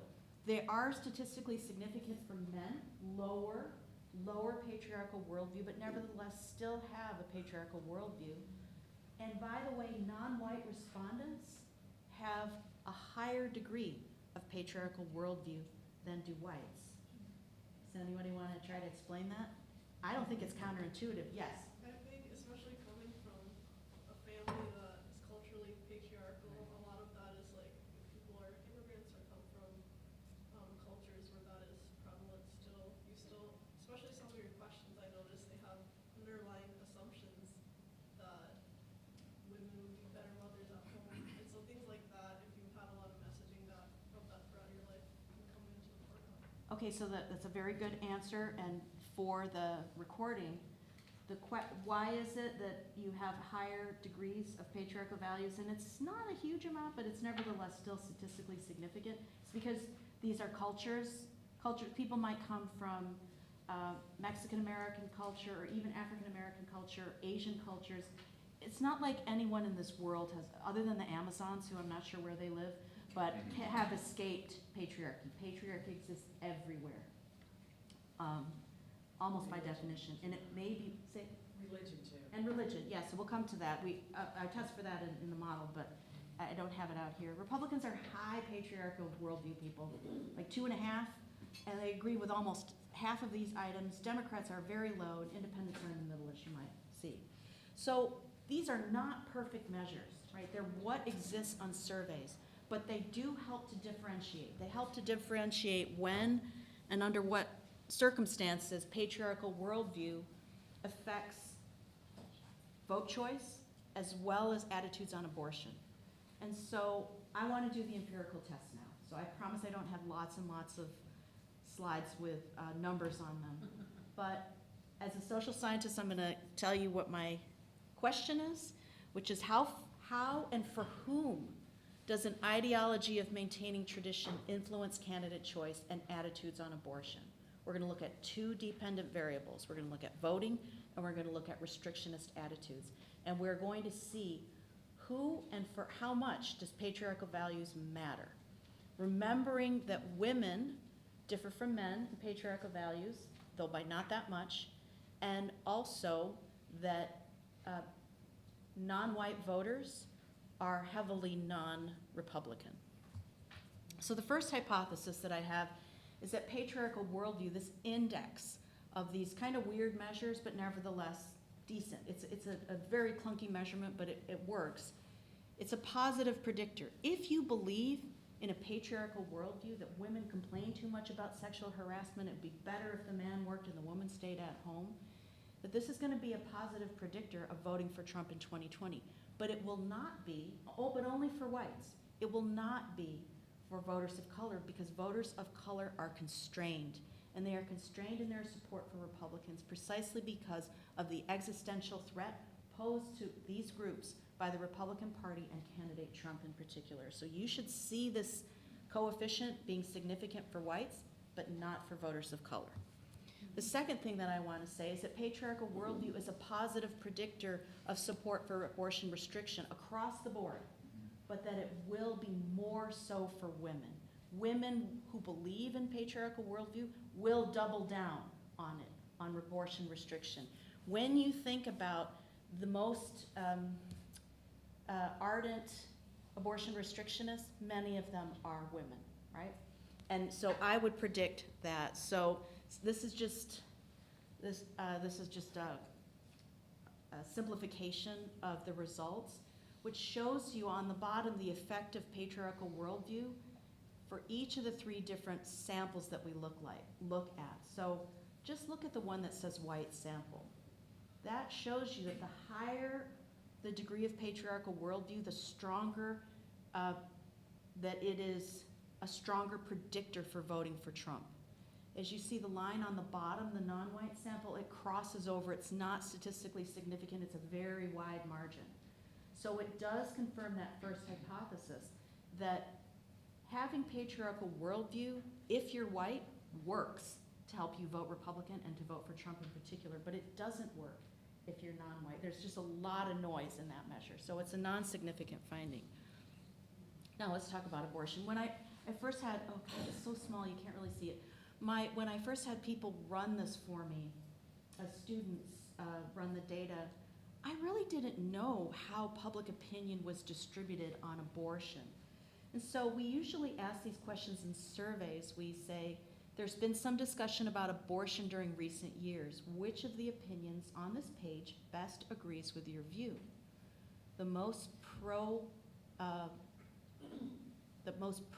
They are statistically significant for men, lower patriarchal worldview, but nevertheless still have a patriarchal worldview. And by the way, non-white respondents have a higher degree of patriarchal worldview than do whites. Does anybody want to try to explain that? I don't think it's counterintuitive. Yes? I think especially coming from a family that is culturally patriarchal, a lot of that is like if people are immigrants or come from cultures where that is prevalent still, especially some of your questions I noticed, they have underlying assumptions that women would be better mothers at home. And so things like that, if you've had a lot of messaging of that throughout your life, can come into the forefront. Okay, so that's a very good answer, and for the recording, why is it that you have higher degrees of patriarchal values? And it's not a huge amount, but it's nevertheless still statistically significant. It's because these are cultures. People might come from Mexican-American culture or even African-American culture, Asian cultures. It's not like anyone in this world has, other than the Amazons, who I'm not sure where they live, but have escaped patriarchy. Patriarchy exists everywhere, almost by definition. And it may be, say, Religion too. and religion, yes, so we'll come to that. I test for that in the model, but I don't have it out here. Republicans are high patriarchal worldview people, like 2.5, and they agree with almost half of these items. Democrats are very low, and independents are in the middle, as you might see. So these are not perfect measures, right? They're what exists on surveys, but they do help to differentiate. They help to differentiate when and under what circumstances patriarchal worldview affects vote choice as well as attitudes on abortion. And so I want to do the empirical test now. So I promise I don't have lots and lots of slides with numbers on them. But as a social scientist, I'm going to tell you what my question is, which is how and for whom does an ideology of maintaining tradition influence candidate choice and attitudes on abortion? We're going to look at two dependent variables. We're going to look at voting, and we're going to look at restrictionist attitudes. And we're going to see who and for how much does patriarchal values matter. Remembering that women differ from men in patriarchal values, though by not that much, and also that non-white voters are heavily non-Republican. So the first hypothesis that I have is that patriarchal worldview, this index of these kind of weird measures, but nevertheless decent. It's a very clunky measurement, but it works. It's a positive predictor. If you believe in a patriarchal worldview that women complain too much about sexual harassment, it'd be better if the man worked and the woman stayed at home, that this is going to be a positive predictor of voting for Trump in 2020. But it will not be, but only for whites. It will not be for voters of color, because voters of color are constrained. And they are constrained in their support for Republicans precisely because of the existential threat posed to these groups by the Republican Party and candidate Trump in particular. So you should see this coefficient being significant for whites, but not for voters of color. The second thing that I want to say is that patriarchal worldview is a positive predictor of support for abortion restriction across the board, but that it will be more so for women. Women who believe in patriarchal worldview will double down on it, on abortion restriction. When you think about the most ardent abortion restrictionists, many of them are women, right? And so I would predict that. So this is just a simplification of the results, which shows you on the bottom the effect of patriarchal worldview for each of the three different samples that we look at. So just look at the one that says white sample. That shows you that the higher the degree of patriarchal worldview, the stronger that it is a stronger predictor for voting for Trump. As you see the line on the bottom, the non-white sample, it crosses over. It's not statistically significant. It's a very wide margin. So it does confirm that first hypothesis, that having patriarchal worldview, if you're white, works to help you vote Republican and to vote for Trump in particular, but it doesn't work if you're non-white. There's just a lot of noise in that measure. So it's a non-significant finding. Now let's talk about abortion. When I first had, oh God, it's so small you can't really see it. When I first had people run this for me, students run the data, I really didn't know how public opinion was distributed on abortion. And so we usually ask these questions in surveys. We say, there's been some discussion about abortion during recent years. Which of the opinions on this page best agrees with your view? The most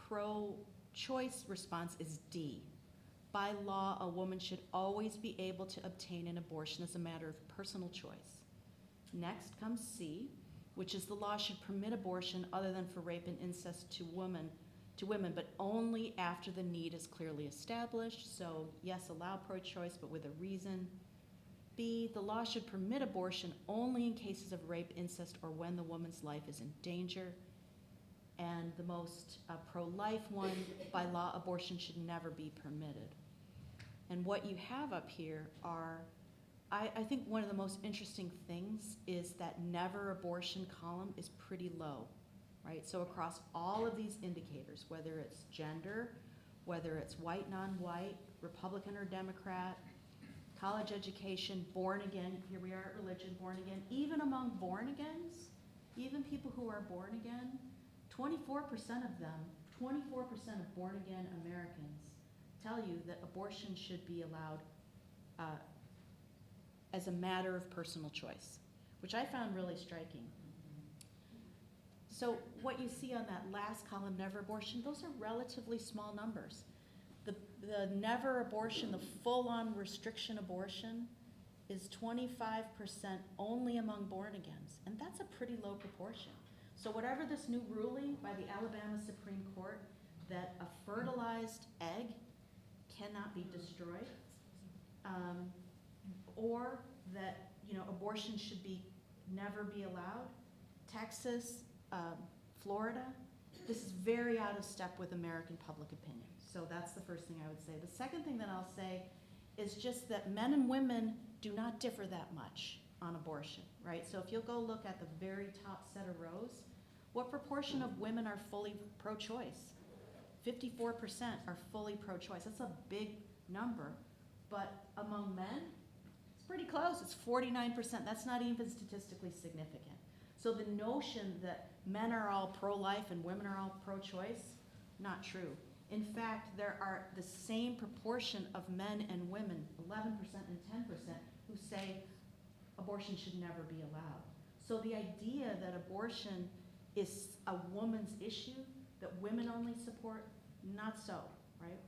pro-choice response is D. By law, a woman should always be able to obtain an abortion as a matter of personal choice. Next comes C, which is the law should permit abortion other than for rape and incest to women, but only after the need is clearly established. So yes, allow pro-choice, but with a reason. B, the law should permit abortion only in cases of rape, incest, or when the woman's life is in danger. And the most pro-life one, by law, abortion should never be permitted. And what you have up here are, I think one of the most interesting things is that never abortion column is pretty low, right? So across all of these indicators, whether it's gender, whether it's white, non-white, Republican or Democrat, college education, born again, here we are at religion, born again, even among born-agains, even people who are born again, 24% of them, 24% of born-again Americans tell you that abortion should be allowed as a matter of personal choice, which I found really striking. So what you see on that last column, never abortion, those are relatively small numbers. The never abortion, the full-on restriction abortion, is 25% only among born-agains, and that's a pretty low proportion. So whatever this new ruling by the Alabama Supreme Court that a fertilized egg cannot be destroyed, or that, abortion should never be allowed. Texas, Florida, this is very out of step with American public opinion. So that's the first thing I would say. The second thing that I'll say is just that men and women do not differ that much on abortion, right? So if you'll go look at the very top set of rows, what proportion of women are fully pro-choice? 54% are fully pro-choice. That's a big number. But among men, it's pretty close. It's 49%. That's not even statistically significant. So the notion that men are all pro-life and women are all pro-choice, not true. In fact, there are the same proportion of men and women, 11% and 10%, who say abortion should never be allowed. So the idea that abortion is a woman's issue that women only support, not so, right?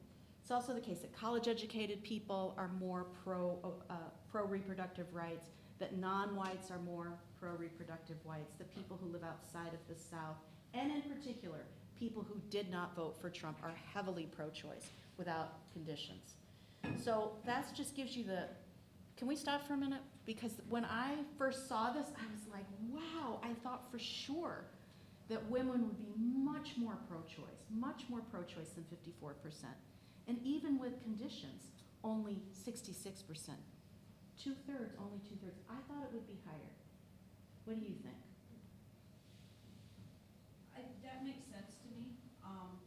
It's also the case that college-educated people are more pro-reproductive rights, that non-whites are more pro-reproductive whites, that people who live outside of the South, and in particular, people who did not vote for Trump are heavily pro-choice without conditions. So that just gives you the, can we stop for a minute? Because when I first saw this, I was like, wow, I thought for sure that women would be much more pro-choice than 54%. And even with conditions, only 66%. Two-thirds, only two-thirds. I thought it would be higher. What do you think? That makes sense to me,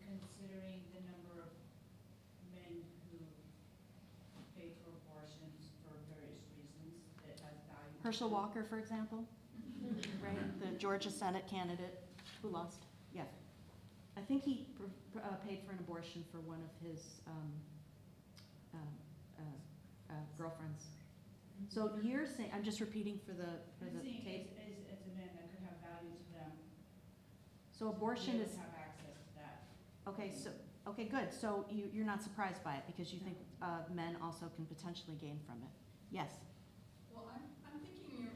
considering the number of men who pay for abortions for various reasons that has value. Herschel Walker, for example, right? The Georgia Senate candidate who lost. Yeah. I think he paid for an abortion for one of his girlfriends. So you're saying, I'm just repeating for the tape. As a man, that could have value to them. So abortion is, have access to that. okay, good. So you're not surprised by it because you think men also can potentially gain from it. Yes? Well, I'm thinking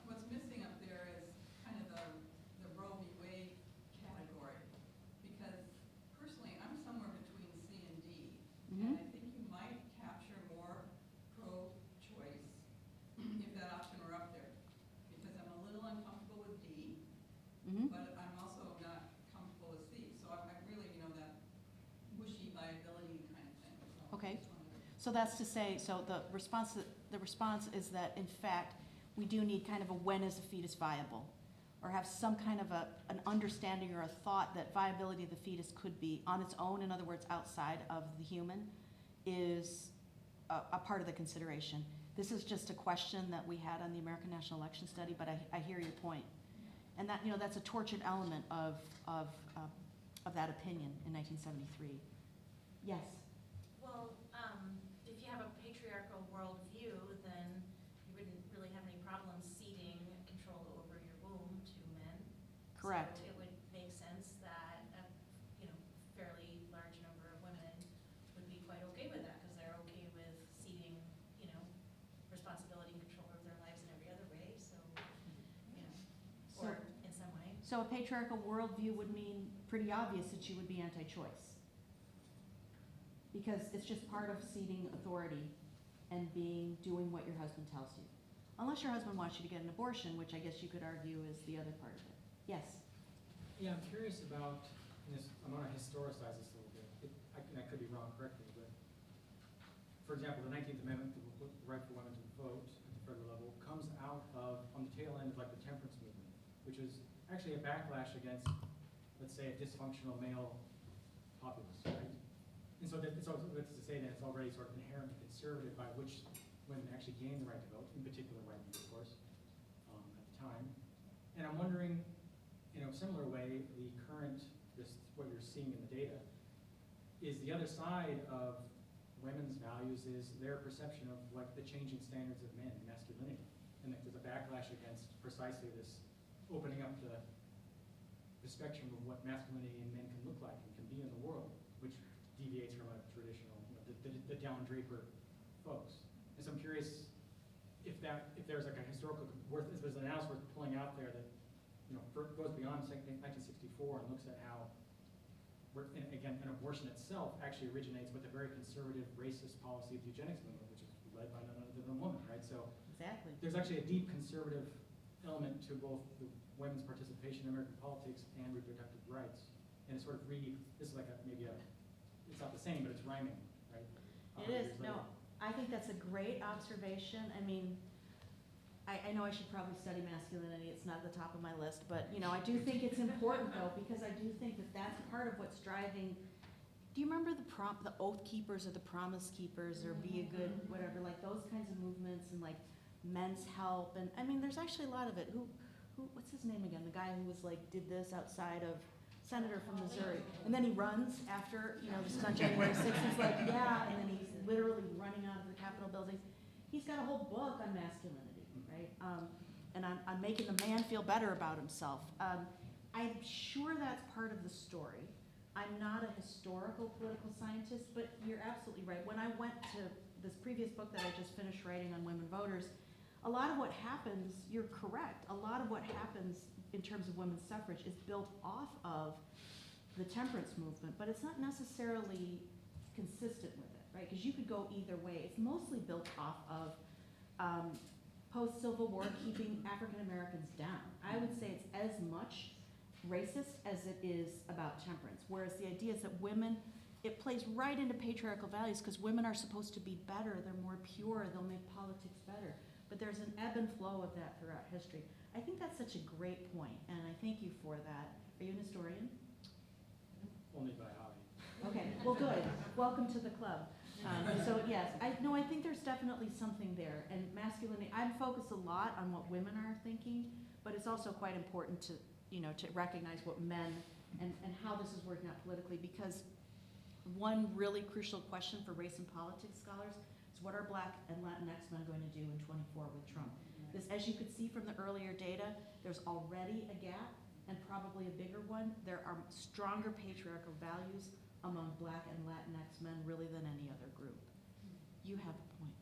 what's missing up there is kind of the Roe v. Wade category. Because personally, I'm somewhere between C and D. And I think you might capture more pro-choice if that option were up there. Because I'm a little uncomfortable with D, but I'm also not comfortable with C. So I'm really, that wishy viability kind of thing. So Okay. I just wanted to- So that's to say, so the response is that in fact, we do need kind of a when is a fetus viable, or have some kind of an understanding or a thought that viability of the fetus could be on its own, in other words, outside of the human, is a part of the consideration. This is just a question that we had on the American National Election Study, but I hear your point. And that, that's a tortured element of that opinion in 1973. Yes? Well, if you have a patriarchal worldview, then you wouldn't really have any problem ceding control over your womb to men. Correct. So it would make sense that a fairly large number of women would be quite okay with that because they're okay with ceding, responsibility and control over their lives in every other way. So, So- or in some way. So a patriarchal worldview would mean pretty obvious that you would be anti-choice. Because it's just part of ceding authority and doing what your husband tells you. Unless your husband wants you to get an abortion, which I guess you could argue is the other part of it. Yes? Yeah, I'm curious about this. I want to historicize this a little bit. I could be wrong, correct me, but for example, the 19th Amendment, the right for women to vote at the federal level, comes out of, on the tail end of the temperance movement, which is actually a backlash against, let's say, a dysfunctional male populace, right? And so that's to say that it's already sort of inherently conservative by which women actually gain the right to vote, in particular white men, of course, at the time. And I'm wondering, in a similar way, the current, what you're seeing in the data, is the other side of women's values is their perception of the changing standards of men, masculinity. And that there's a backlash against precisely this opening up the spectrum of what masculinity in men can look like and can be in the world, which deviates from a traditional, the down draper folks. And so I'm curious if there's a historical if there's an analysis worth pulling out there that goes beyond 1964 and looks at how and again, an abortion itself actually originates with a very conservative, racist policy of the eugenics movement, which is led by none other than a woman, right? So Exactly. there's actually a deep conservative element to both the women's participation in American politics and reproductive rights. And it's sort of this is like it's not the same, but it's rhyming, right? It is, no, I think that's a great observation. I mean, I know I should probably study masculinity, it's not at the top of my list, but, you know, I do think it's important though, because I do think that that's part of what's driving. Do you remember the Oath Keepers or the Promise Keepers or Be a Good, whatever, like those kinds of movements and like Men's Help, and I mean, there's actually a lot of it. Who, what's his name again? The guy who was like, did this outside of, senator from Missouri, and then he runs after, you know, this is on January 6th, he's like, yeah, and then he's literally running out of the Capitol building. He's got a whole book on masculinity, right? And I'm making the man feel better about himself. I'm sure that's part of the story. I'm not a historical political scientist, but you're absolutely right. When I went to this previous book that I just finished writing on women voters, a lot of what happens, you're correct, a lot of what happens in terms of women's suffrage is built off of the temperance movement, but it's not necessarily consistent with it, right? Because you could go either way. It's mostly built off of post-Civil War keeping African Americans down. I would say it's as much racist as it is about temperance, whereas the idea is that women, it plays right into patriarchal values because women are supposed to be better, they're more pure, they'll make politics better. But there's an ebb and flow of that throughout history. I think that's such a great point, and I thank you for that. Are you an historian? Only by hobby. Okay, well, good. Welcome to the club. So yes, I think there's definitely something there. And masculinity, I'm focused a lot on what women are thinking, but it's also quite important to, you know, to recognize what men and how this is working out politically, because one really crucial question for race and politics scholars is what are Black and Latinx men going to do in 24 with Trump? This, as you could see from the earlier data, there's already a gap and probably a bigger one. There are stronger patriarchal values among Black and Latinx men really than any other group. You have a point.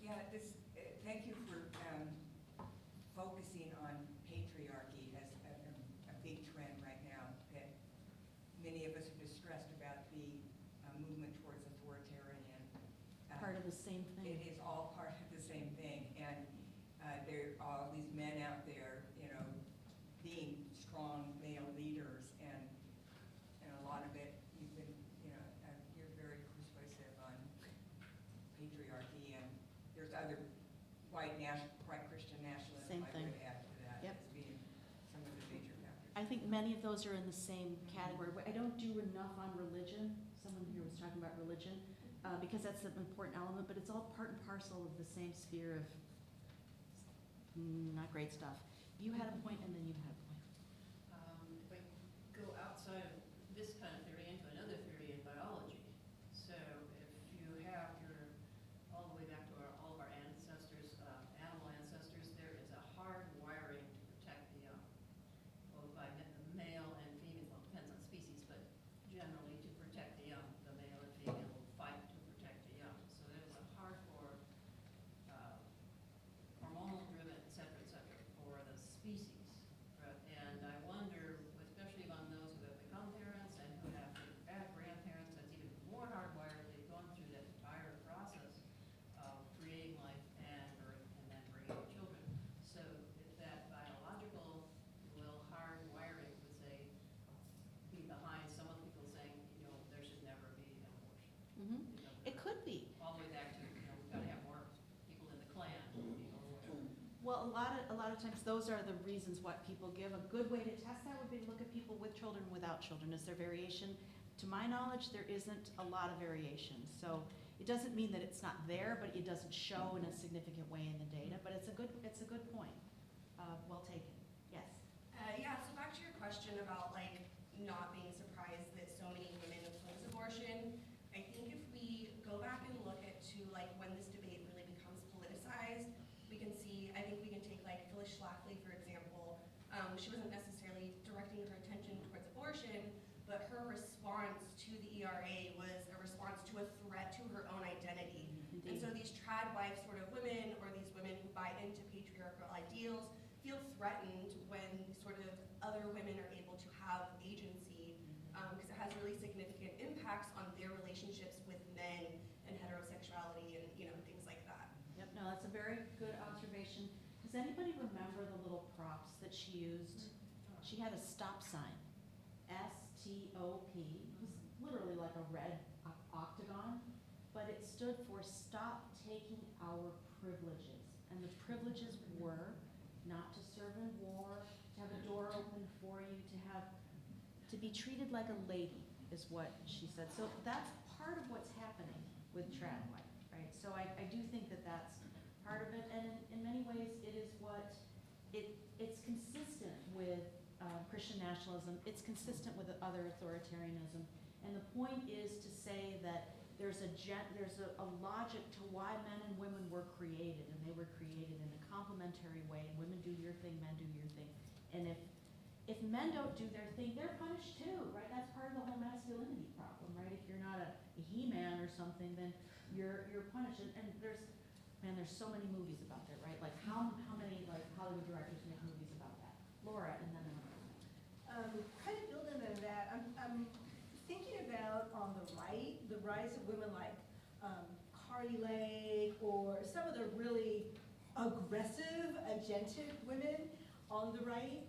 Yeah, thank you for focusing on patriarchy as a big trend right now, that many of us are distressed about the movement towards authoritarian. Part of the same thing. It is all part of the same thing, and there are all these men out there, you know, being strong male leaders, and a lot of it, you've been, you know, you're very persuasive on patriarchy, and there's other white Christian nationalism Same thing. I would add to that Yep. as being some of the major factors. I think many of those are in the same category. I don't do enough on religion. Someone here was talking about religion, because that's an important element, but it's all part and parcel of the same sphere of not great stuff. You had a point, and then you had a point. If I go outside of this kind of theory into another theory in biology, so if you have all the way back to all of our ancestors, animal ancestors, there is a hard wiring to protect the young, both by male and female, well, it depends on species, but generally to protect the young, the male and female will fight to protect the young. So there's a hardcore hormonal driven, et cetera, for the species. And I wonder, especially among those who have become parents and who have had grandparents, that's even more hardwired. They've gone through that entire process of creating life and birth and then bringing children. So if that biological, hard wiring would say, be behind some of the people saying, you know, there should never be an abortion. Mm-hmm. You know, It could be. all the way back to, you know, we've got to have more people in the clan, you know, or whatever. Well, a lot of times those are the reasons what people give. A good way to test that would be to look at people with children, without children. Is there variation? To my knowledge, there isn't a lot of variation. So it doesn't mean that it's not there, but it doesn't show in a significant way in the data. But it's a good point. Well taken. Yes. Yeah, so back to your question about like not being surprised that so many women oppose abortion, I think if we go back and look at like when this debate really becomes politicized, we can see, I think we can take like Phyllis Schlafly, for example. She wasn't necessarily directing her attention towards abortion, but her response to the ERA was a response to a threat to her own identity. And so these trad wife sort of women, or these women who buy into patriarchal ideals, feel threatened when sort of other women are able to have agency, because it has really significant impacts on their relationships with men and heterosexuality and, things like that. Yep, no, that's a very good observation. Does anybody remember the little props that she used? She had a stop sign, S-T-O-P. It was literally like a red octagon, but it stood for Stop Taking Our Privileges. And the privileges were not to serve in war, to have a door open for you, to be treated like a lady, is what she said. So that's part of what's happening with trad life, right? So I do think that that's part of it, and in many ways, it is what, it's consistent with Christian nationalism, it's consistent with other authoritarianism, and the point is to say that there's a logic to why men and women were created, and they were created in a complementary way, and women do your thing, men do your thing, and if men don't do their thing, they're punished too, right? That's part of the whole masculinity problem, right? If you're not a he-man or something, then you're punished. And there's so many movies about that, right? Like how many like Hollywood directors make movies about that? Laura, and then kind of building on that, I'm thinking about on the right, the rise of women like Cardi Lake or some of the really aggressive, agentic women on the right.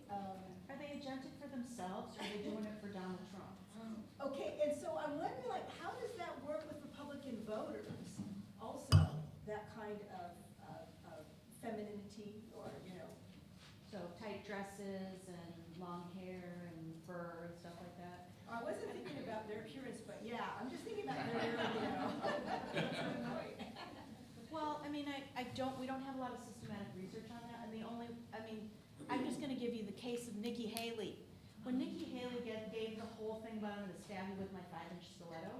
Are they agentic for themselves, or are they doing it for Donald Trump? Okay, and so I'm wondering, like, how does that work with Republican voters? Also, that kind of femininity, or So tight dresses and long hair and fur and stuff like that. I wasn't thinking about their appearance, but yeah, I'm just thinking about their, Well, I mean, we don't have a lot of systematic research on that, and I'm just gonna give you the case of Nikki Haley. When Nikki Haley gave the whole thing about I'm gonna stab you with my 5-inch stiletto,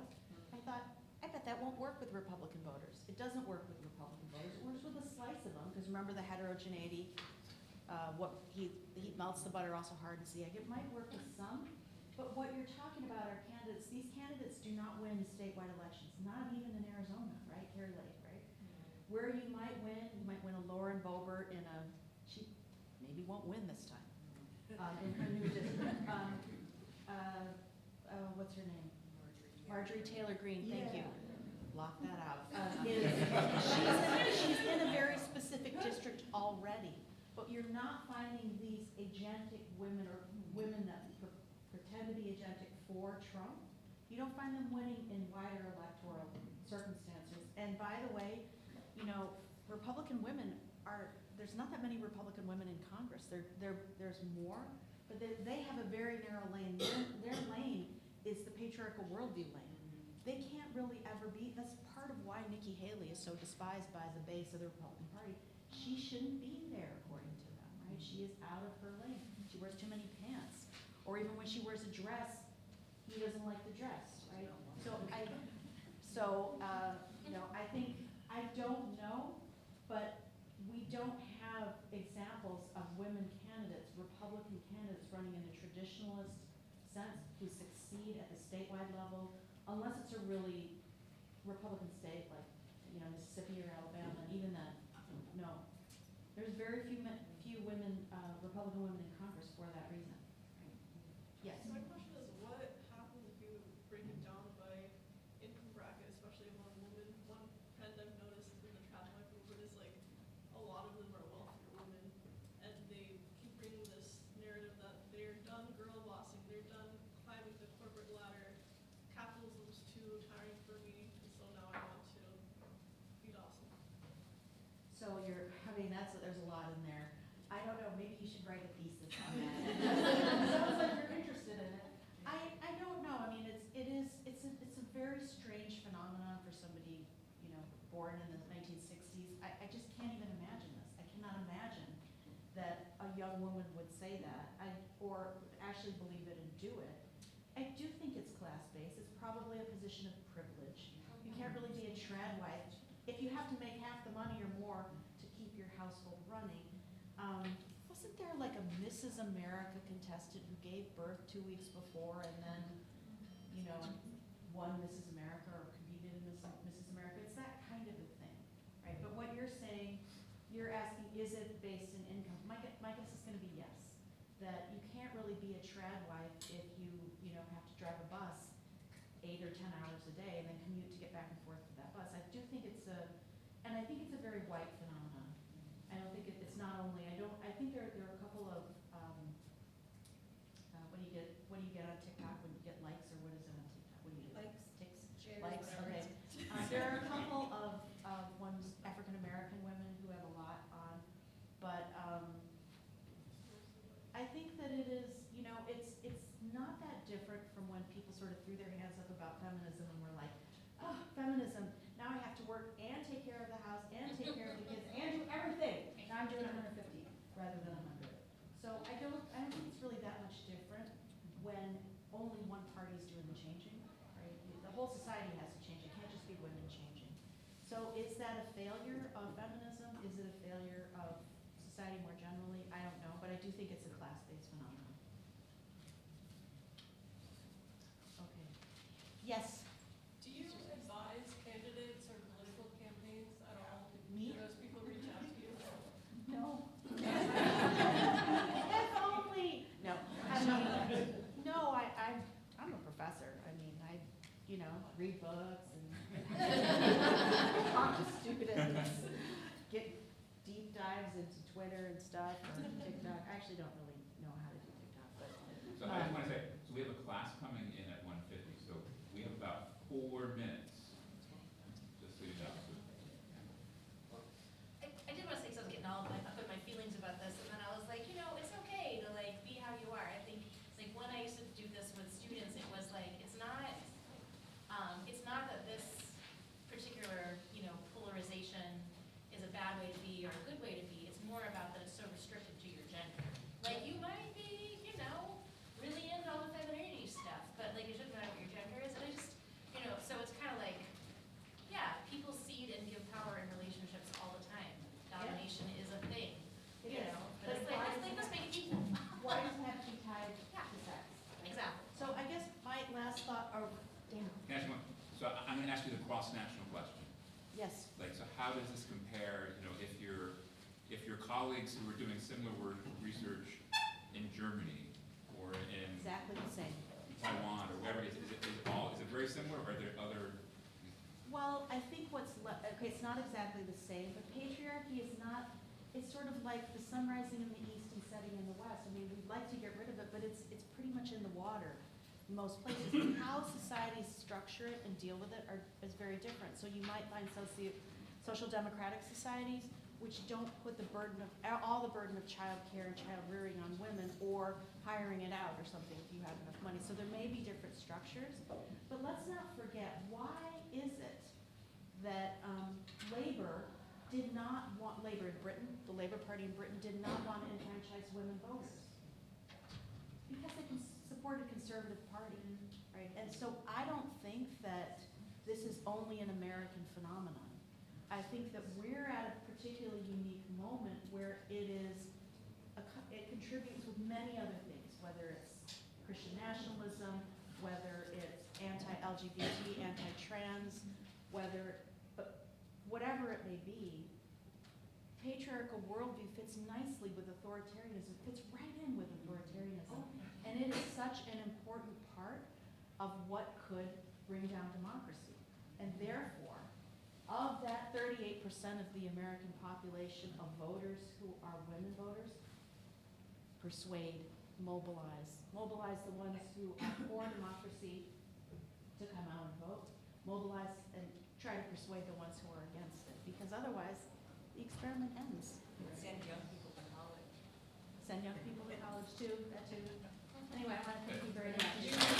I thought, I bet that won't work with Republican voters. It doesn't work with Republican voters, it works with a slice of them, because remember the heterogeneity, he melts the butter also hard as the egg. It might work with some, but what you're talking about are candidates. These candidates do not win statewide elections, not even in Arizona, right? Carrie Lake, right? Where you might win a Lauren Boebert she maybe won't win this time in her new district. What's her name? Marjorie Taylor Greene, thank you. Block that out. She's in a very specific district already, but you're not finding these agentic women or women that pretend to be agentic for Trump. You don't find them winning in wider electoral circumstances. And by the way, Republican women there's not that many Republican women in Congress. There's more, but they have a very narrow lane. Their lane is the patriarchal worldview lane. They can't really ever be, that's part of why Nikki Haley is so despised by the base of the Republican Party. She shouldn't be there, according to them, right? She is out of her lane. She wears too many pants. Or even when she wears a dress, he doesn't like the dress, right? I don't know, but we don't have examples of women candidates, Republican candidates running in a traditionalist sense who succeed at the statewide level, unless it's a really Republican state like Mississippi or Alabama, and even then, no. There's very few women, Republican women in Congress for that reason. Yes. So my question is, what happens if you break it down by income bracket, especially among women? One trend I've noticed in the trad life movement is like a lot of them are wealthier women, and they keep bringing this narrative that they're done girl bossing, they're done climbing the corporate ladder. Capitalism's too tiring for me, and so now I want to be awesome. So there's a lot in there. I don't know, maybe you should write a thesis on that. It sounds like you're interested in it. I don't know, I mean, it's a very strange phenomenon for somebody, born in the 1960s. I just can't even imagine this. I cannot imagine that a young woman would say that, or actually believe it and do it. I do think it's class-based. It's probably a position of privilege. You can't really be a trad wife. If you have to make half the money or more to keep your household running, wasn't there like a Mrs. America contestant who gave birth 2 weeks before and then, won Mrs. America or competed in Mrs. America? It's that kind of a thing, right? But what you're saying, you're asking, is it based in income? My guess is going to be yes. That you can't really be a trad wife if you have to drive a bus 8 or 10 hours a day and then commute to get back and forth to that bus. I do think it's a, and I think it's a very white phenomenon. I don't think it's not only, I think there are a couple of, what do you get on TikTok when you get likes, or what is it on TikTok? What do you do? Likes, Ticks? shares, Likes, whatever. okay. There are a couple of ones, African-American women who have a lot on, but I think that it is, you know, it's not that different from when people sort of threw their hands up about feminism and were like, oh, feminism, now I have to work and take care of the house and take care of the kids and do everything. Now I'm doing 150 rather than 100. So I don't think it's really that much different when only one party is doing the changing, right? The whole society has to change. It can't just be women changing. So is that a failure of feminism? Is it a failure of society more generally? I don't know, but I do think it's a class-based phenomenon. Okay. Yes? Do you advise candidates or political campaigns at all? Me? Do those people reach out to you? No. If only. No. I mean, no, I'm a professor. I mean, I, you know, read books and talk to students, get deep dives into Twitter and stuff, or TikTok. I actually don't really know how to do TikTok, but. So I just want to say, so we have a class coming in at 1:50, so we have about 4 minutes, just so you know. I did want to say, because I was getting all up in my feelings about this, and then I was like, you know, it's okay to like be how you are. I think like when I used to do this with students, it was like it's not that this particular, you know, polarization is a bad way to be or a good way to be. It's more about that it's so restricted to your gender. Like you might be, you know, really into all the femininity stuff, but like it doesn't matter what your gender is. And I just, you know, so it's kind of like, yeah, people cede and give power in relationships all the time. Domination is a thing, It you is. know. But But it's like, let's make it equal. Why does it have to be tied Yeah. to sex? Exactly. So I guess my last thought, or Dana, Can I ask you one? So I'm going to ask you the cross-national question. yes. Like, so how does this compare, you know, if your colleagues who are doing similar research in Germany or in Exactly the same. Taiwan or wherever, is it very similar, or are there other? Well, I think okay, it's not exactly the same, but patriarchy is not, it's sort of like the sun rising in the east and setting in the west. I mean, we'd like to get rid of it, but it's pretty much in the water in most places. And how societies structure it and deal with it is very different. So you might find social democratic societies which don't put all the burden of child care and child rearing on women, or hiring it out or something if you have enough money. So there may be different structures, but let's not forget, why is it that Labor in Britain, the Labour Party in Britain, did not want to enfranchise women voters? Because they supported a conservative party, right? And so I don't think that this is only an American phenomenon. I think that we're at a particularly unique moment where it contributes with many other things, whether it's Christian nationalism, whether it's anti-LGBT, anti-trans, whatever it may be. Patriarchal worldview fits nicely with authoritarianism, fits right in with authoritarianism. And it is such an important part of what could bring down democracy. And therefore, of that 38% of the American population of voters who are women voters, persuade, mobilize the ones who are for democracy to come out and vote, mobilize and try to persuade the ones who are against it, because otherwise the experiment ends. Send young people to college. Send young people to college too, that too. Anyway, I want to thank you very much.